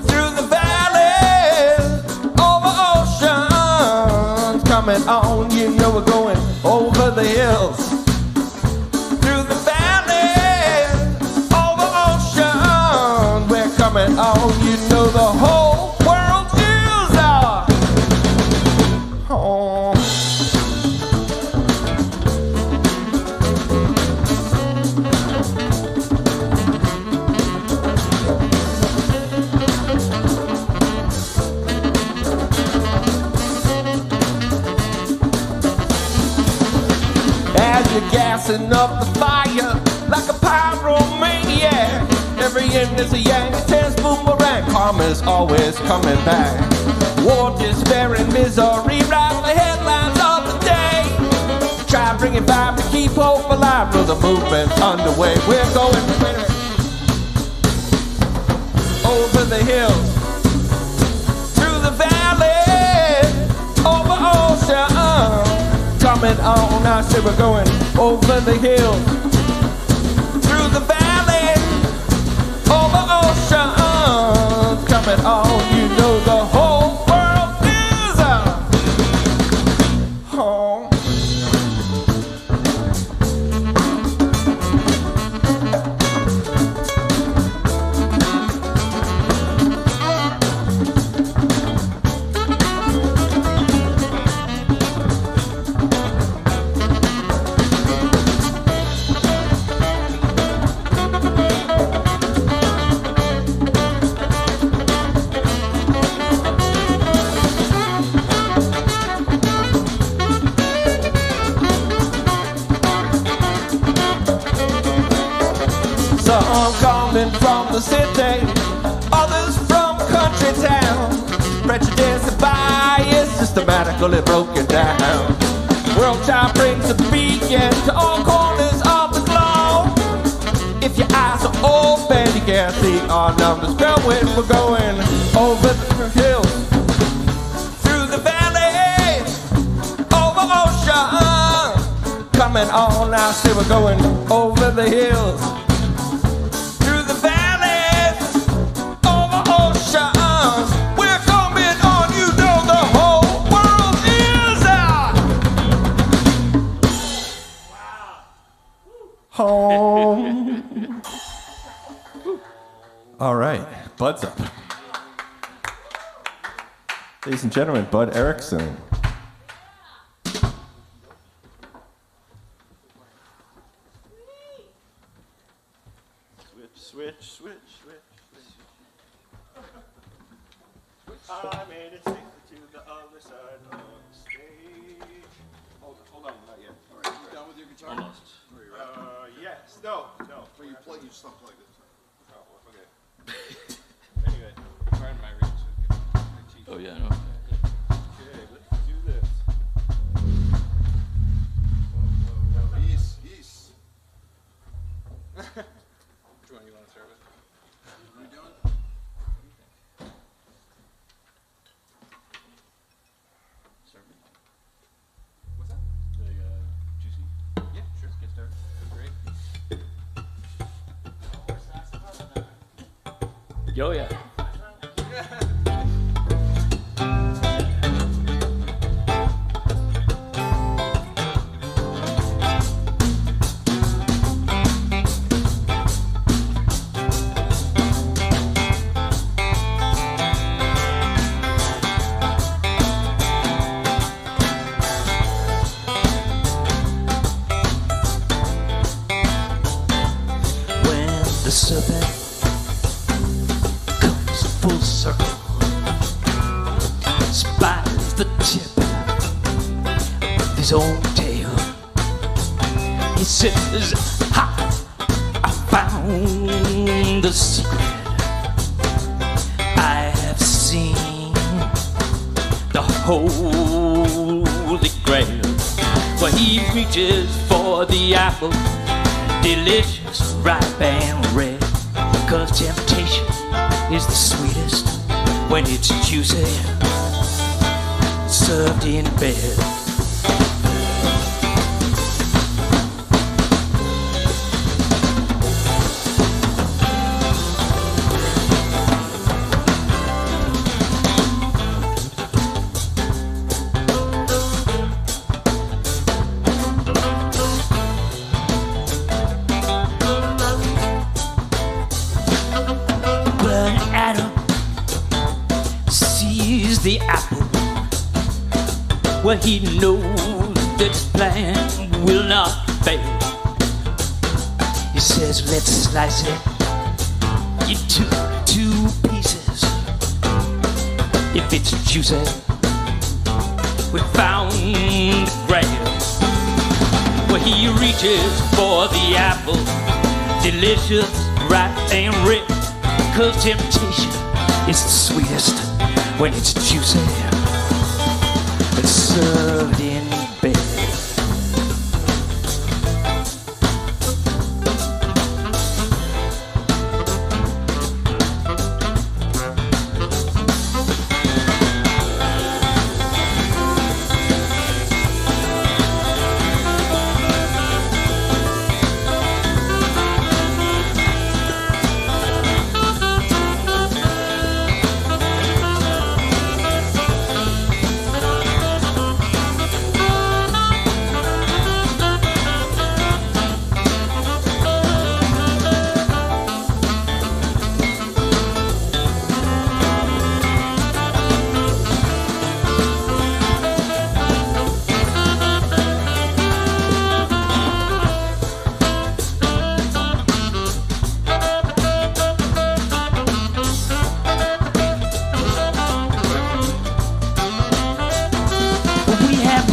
through the valleys, over oceans. Coming on, you know we're going over the hills, through the valleys, over oceans. We're coming on, you know the whole world is our home. blazing up the fire like a pyromaniac. Every end is a yang, tense boomerang. Karma's always coming back. War, despair, and misery rise the headlines of the day. Try bringing back to keep hope alive. Know the movement's underway. We're going over the hills, through the valley, over ocean. Coming on, I say we're going over the hills, through the valley, over ocean. Coming on, you know the whole world is home. Some coming from the city, others from country town. Prejudice and bias systematically broken down. World Child brings a beacon to all corners of the globe. If your eyes are open, you can see our numbers growing. We're going over the hills, through the valleys, over ocean. Coming on, I say we're going over the hills, through the valleys, over oceans. We're coming on, you know the whole world is home. All right, Bud's up. Ladies and gentlemen, Bud Ericsone. Switch. I made it safely to the other side of the stage. Hold on, not yet. All right, you done with your guitar? Almost. Yes. No. But you play, you stuff like this. Oh, okay. Anyway, pardon my reach. Oh, yeah, no. Okay, let's do this. Ease. Which one you want to start with? What are you doing? What's that? The juicy. Yeah, sure. Let's get started. Great. Yo, yeah. When the serpent comes full circle, spies the tip of his own tail. He says, "Ha! I found the secret. I have seen the Holy Grail." Well, he reaches for the apple, delicious, ripe and red, because temptation is the sweetest when it's juicy, served in bed. When Adam sees the apple, well, he knows that his plan will not fail. He says, "Let's slice it into 2 pieces. If it's juicy, we found the grail." Well, he reaches for the apple, delicious, ripe and rich. 'Cause temptation is the sweetest when it's juicy and served in bed.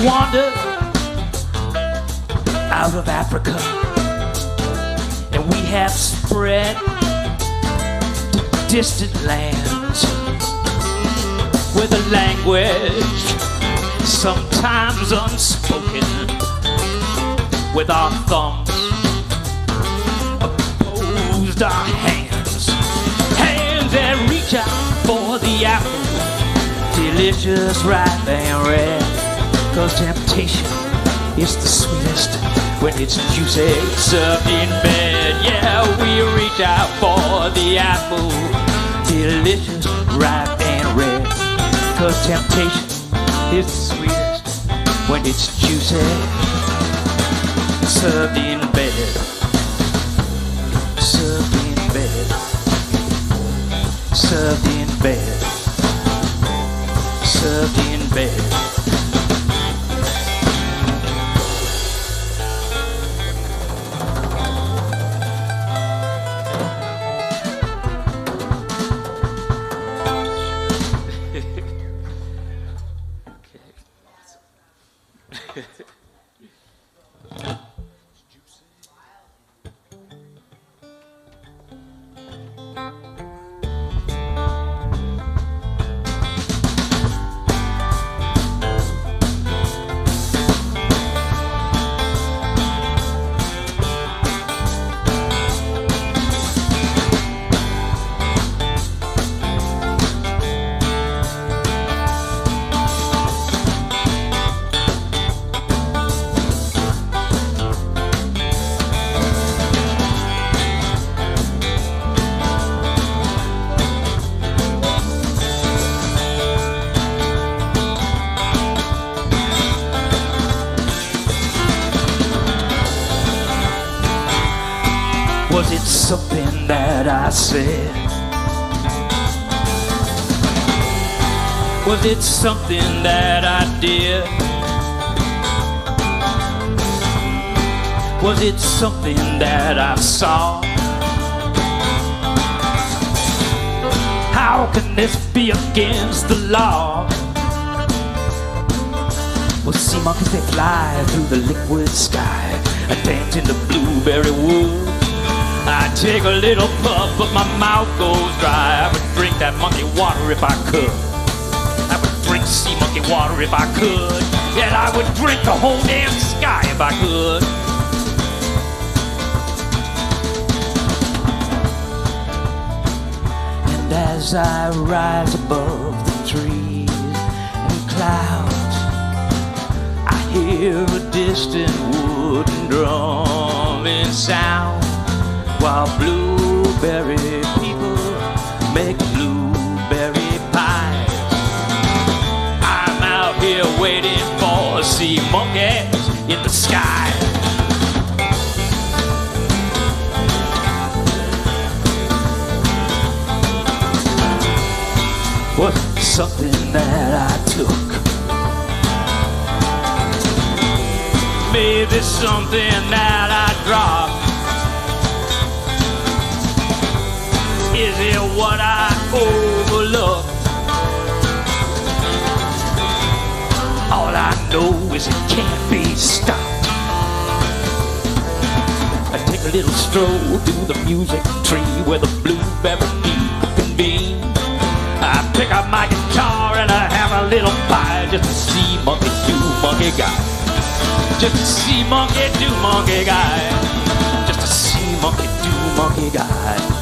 Wandered out of Africa, and we have spread to distant lands with a language sometimes unspoken, with our thumbs opposed our hands, hands that reach out for the apple, delicious, ripe and red. 'Cause temptation is the sweetest when it's juicy, served in bed. Yeah, we reach out for the apple, delicious, ripe and red. 'Cause temptation is the sweetest when it's juicy, served in bed. Served in bed. Served in bed. Served in bed. Was it something that I said? Was it something that I did? Was it something that I saw? How can this be against the law? Well, sea monkeys, they fly through the liquid sky and dance in the blueberry wood. I take a little puff, but my mouth goes dry. I would drink that monkey water if I could. I would drink sea monkey water if I could. Yet I would drink the whole damn sky if I could. And as I rise above the trees and clouds, I hear a distant wooden drumming sound, while blueberry people make blueberry pie. I'm out here waiting for sea monkeys in the sky. Was something that I took? Maybe something that I dropped. Is it what I overlooked? All I know is it can't be stopped. a little stroll through the music tree where the blueberry people convene. I pick up my guitar and I have a little pie just to see monkey do monkey guy. Just to see monkey do monkey guy. Just to see monkey do monkey guy.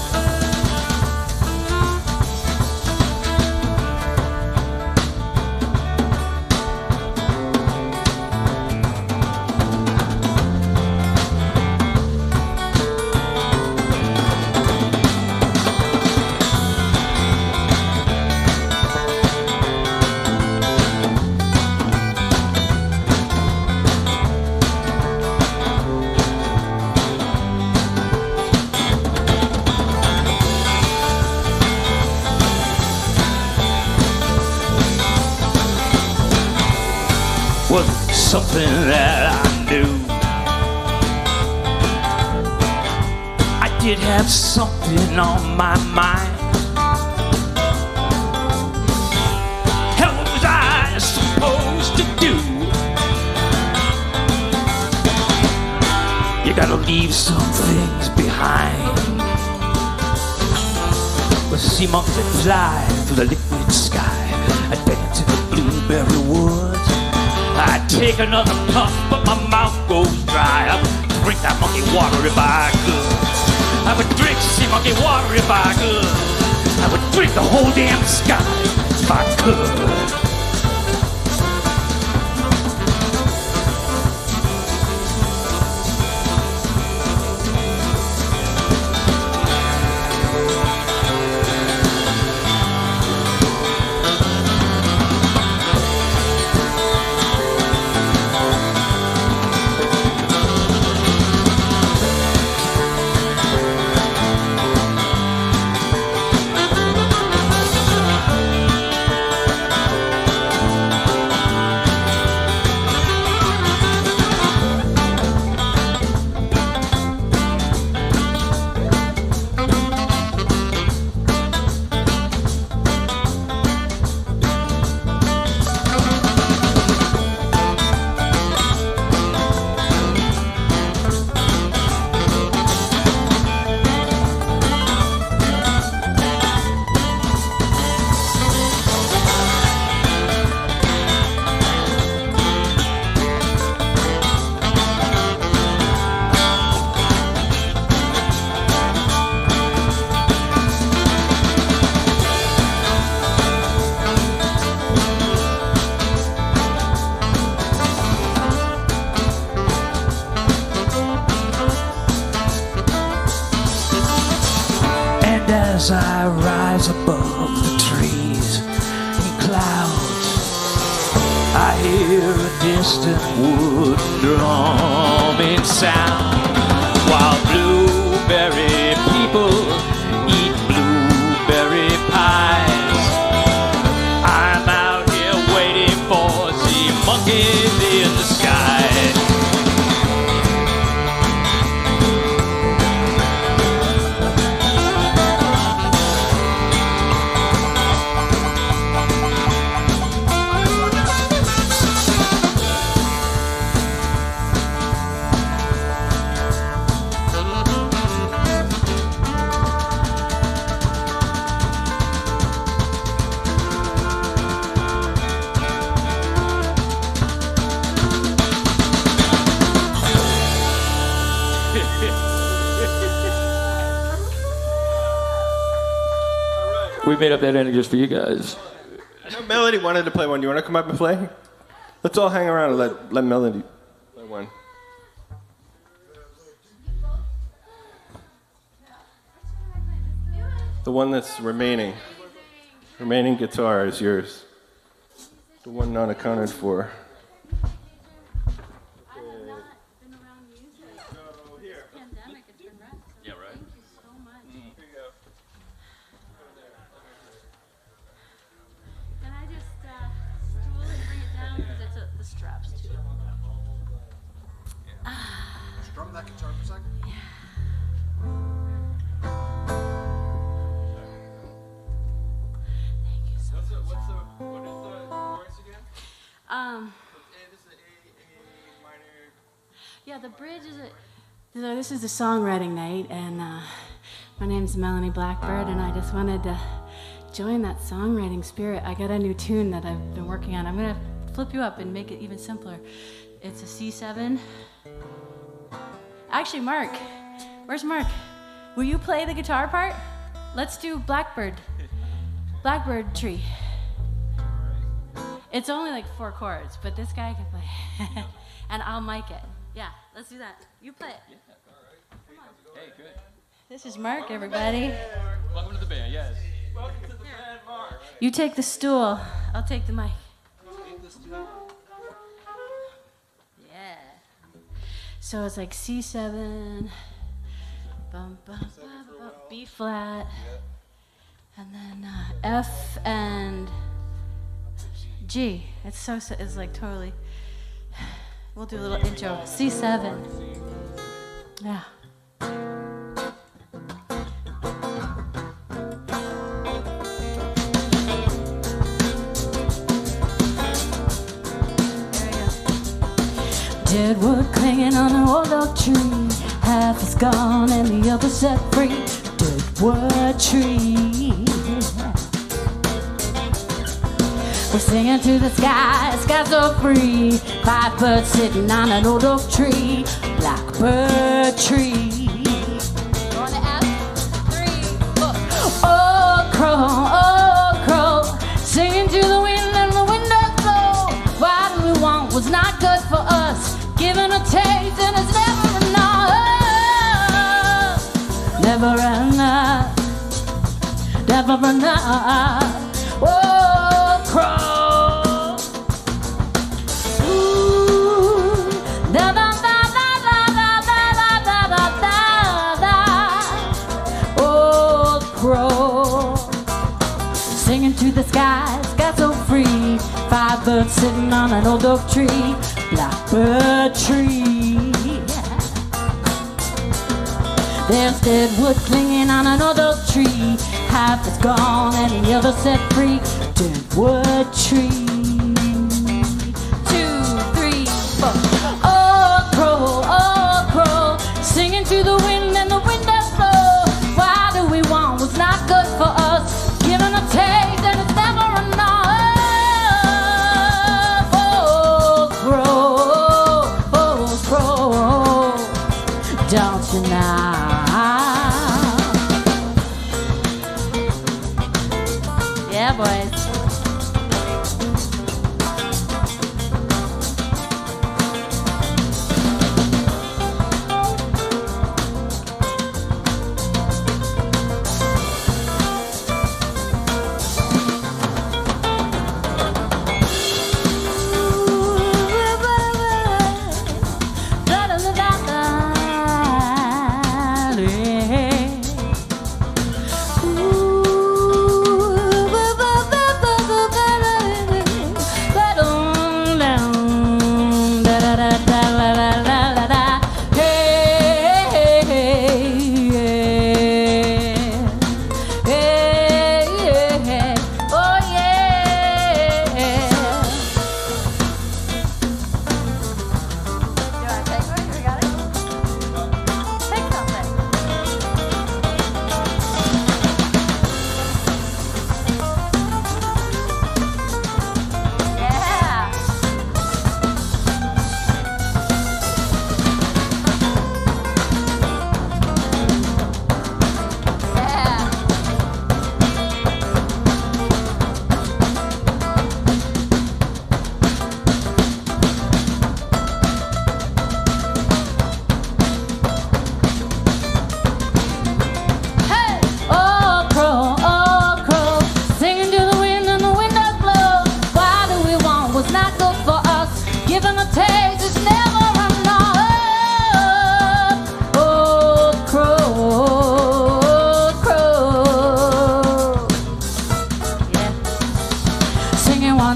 Was something that I knew. I did have something on my mind. Hell, what was I supposed to do? You gotta leave some things behind. But sea monkeys that fly through the liquid sky, I dance in the blueberry woods. I take another puff, but my mouth goes dry. I would drink that monkey water if I could. I would drink sea monkey water if I could. I would drink the whole damn sky if I could. As I rise above the trees and clouds, I hear a distant wood drumming sound, while blueberry people eat blueberry pies. I'm out here waiting for sea monkeys in the sky. We made up that ending just for you guys. I know Melody wanted to play one. You want to come up and play? Let's all hang around and let Melody play one. The one that's remaining. Remaining guitar is yours. The one not accounted for. Strum that guitar for a second. What is the chorus again? This is A minor. Yeah, the bridge is So this is a songwriting night, and my name's Melanie Blackbird, and I just wanted to join that songwriting spirit. I got a new tune that I've been working on. I'm gonna flip you up and make it even simpler. It's a C7. Actually, Mark, where's Mark? Will you play the guitar part? Let's do Blackbird Tree. It's only like 4 chords, but this guy can play. And I'll mic it. Yeah, let's do that. You play it. Yeah, all right. Come on. Hey, good. This is Mark, everybody. Welcome to the band, yes. Welcome to the band, Mark. You take the stool. I'll take the mic. Yeah. So it's like C7, bum, bum, bum, bum, B flat, and then F and G. It's like totally. We'll do a little intro. C7. Yeah. Dead wood clinging on an old oak tree. Half is gone and the other set free. Dead wood tree. We're singing to the sky, sky so free. 5 birds sitting on an old oak tree. Blackbird tree. Going to F, 3, 4. Oh crow, singing to the wind and the wind does blow. What we want was not good for us. Giving a taste and it's never enough. Never enough. Never enough. Oh, crow. Ooh. Da da da da da da da da da da. Oh, crow. Singing to the sky, sky so free. 5 birds sitting on an old oak tree. Blackbird tree. There's dead wood clinging on an old oak tree. Half is gone and the other set free. Dead wood tree. 2, 3, 4. Oh crow, singing to the wind and the wind does blow. Why do we want what's not good for us? Giving a taste and it's never enough. Don't you know? Yeah, boys.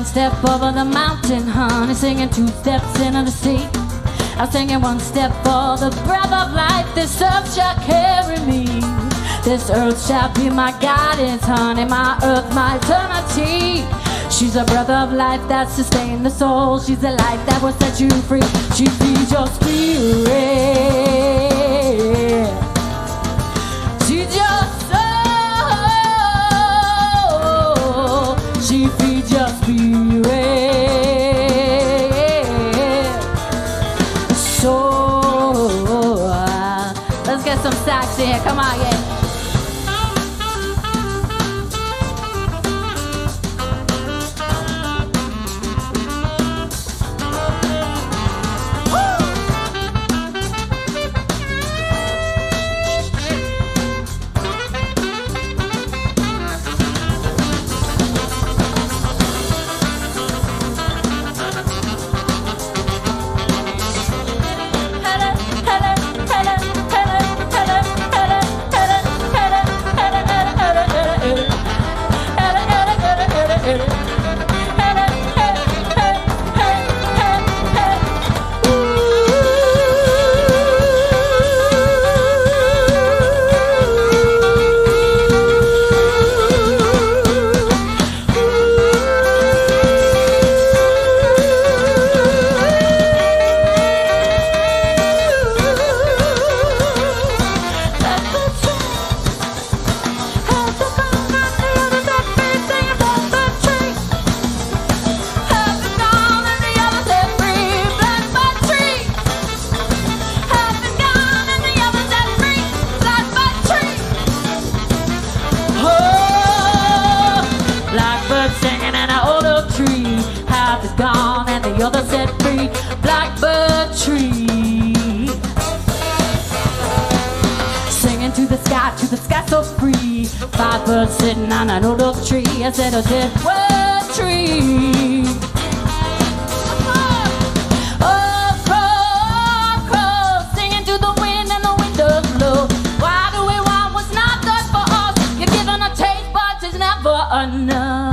Step over the mountain, honey, singing 2 steps into the sea. I'm singing 1 step for the breath of life. This earth shall carry me. This earth shall be my guidance, honey, my earth, my eternity. She's a breath of life that sustains the soul. She's the life that will set you free. She feeds your spirit. yeah, come on, yeah. Sitting on an old oak tree, I said a dead wood tree. Oh, crow, singing to the wind and the windows blow. Why do we want what's not good for us? You're given a taste, but it's never enough.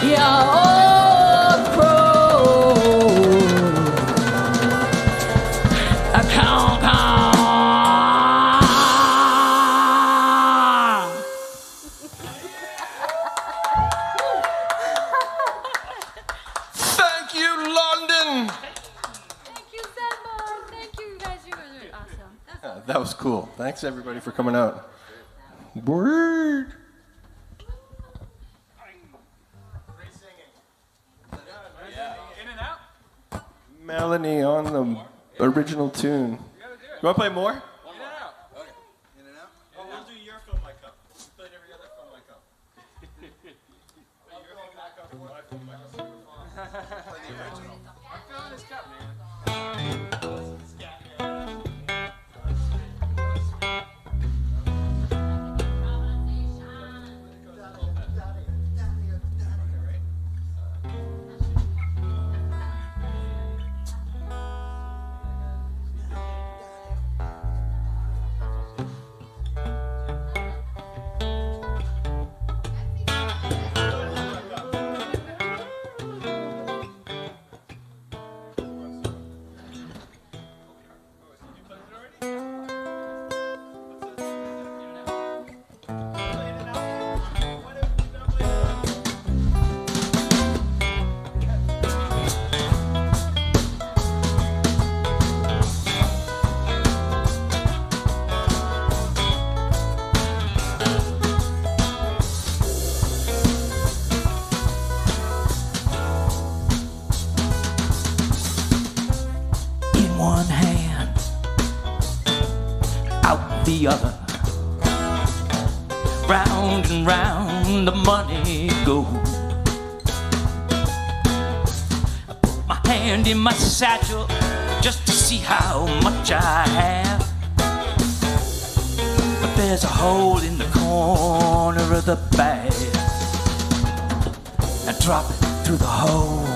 Yeah, oh, crow, a caw. That was cool. Thanks everybody for coming out. Word. Melanie on the original tune. You want to play more? In and out. Okay. In and out? Oh, we'll do your Fill My Cup. We played every other Fill My Cup. Your Fill My Cup, my Fill My Cup. Play the original. I'm filling his cup, man. The other, round and round the money goes. I put my hand in my satchel just to see how much I have, but there's a hole in the corner of the bag. I drop it through the hole,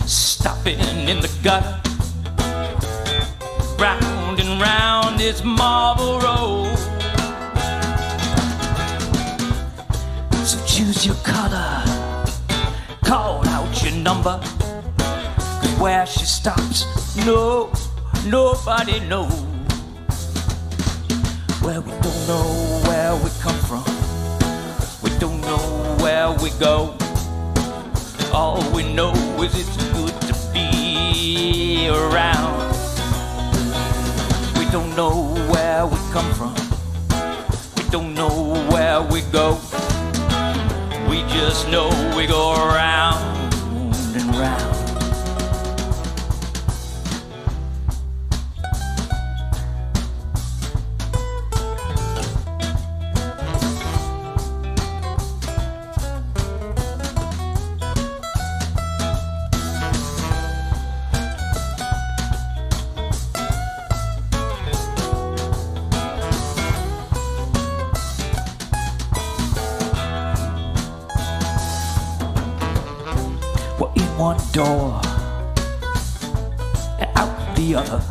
stopping in the gutter. Round and round this marble road. So choose your color, call out your number, 'cause where she stops, nobody knows. Well, we don't know where we come from, we don't know where we go. All we know is it's good to be around. We don't know where we come from, we don't know where we go. We just know we go round and round. one door and out the other.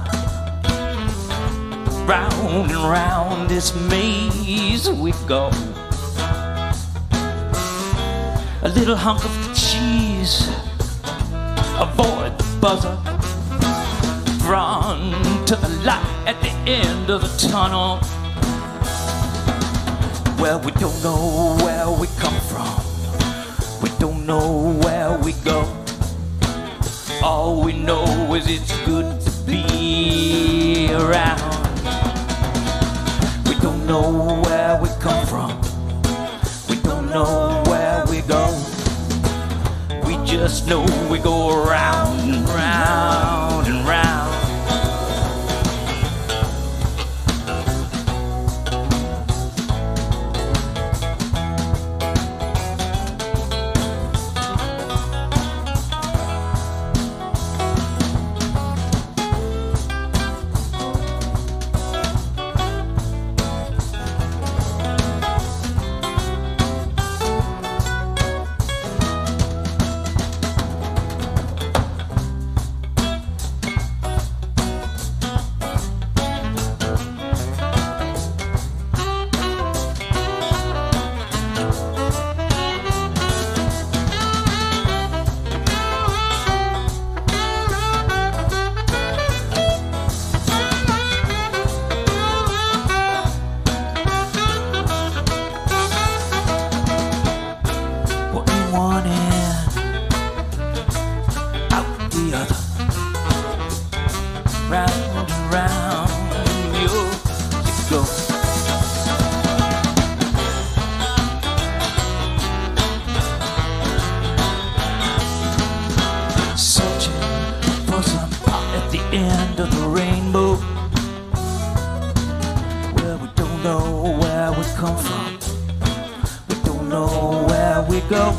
Round and round this maze we go. A little hunk of cheese, avoid the buzzer. Run to the light at the end of the tunnel. Well, we don't know where we come from. We don't know where we go. All we know is it's good to be around. We don't know where we come from. We don't know where we go. We just know we go round and round and round. End of the rainbow. Well, we don't know where we come from. We don't know where we go.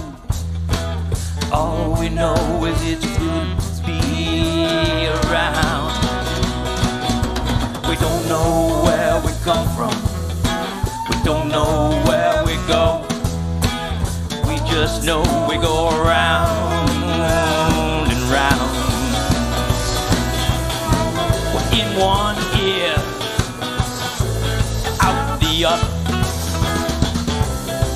All we know is it's good to be around. We don't know where we come from. We don't know where we go. We just know we go around and round. In one ear, out the other.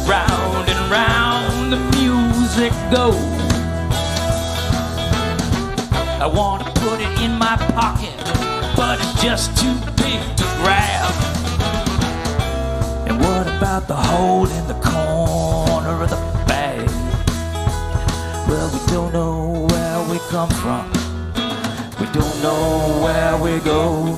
Round and round the music goes. I want to put it in my pocket, but it's just too big to grab. And what about the hole in the corner of the bag? Well, we don't know where we come from. We don't know where we go.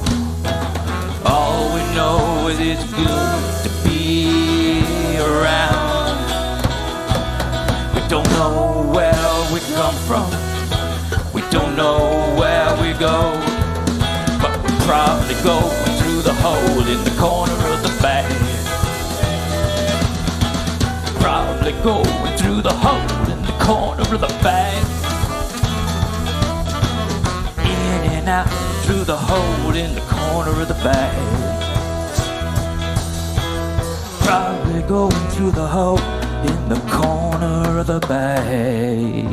All we know is it's good to be around. We don't know where we come from. We don't know where we go. But we're probably going through the hole in the corner of the bag. Probably going through the hole in the corner of the bag. Out through the hole in the corner of the bag. Probably going through the hole in the corner of the bag.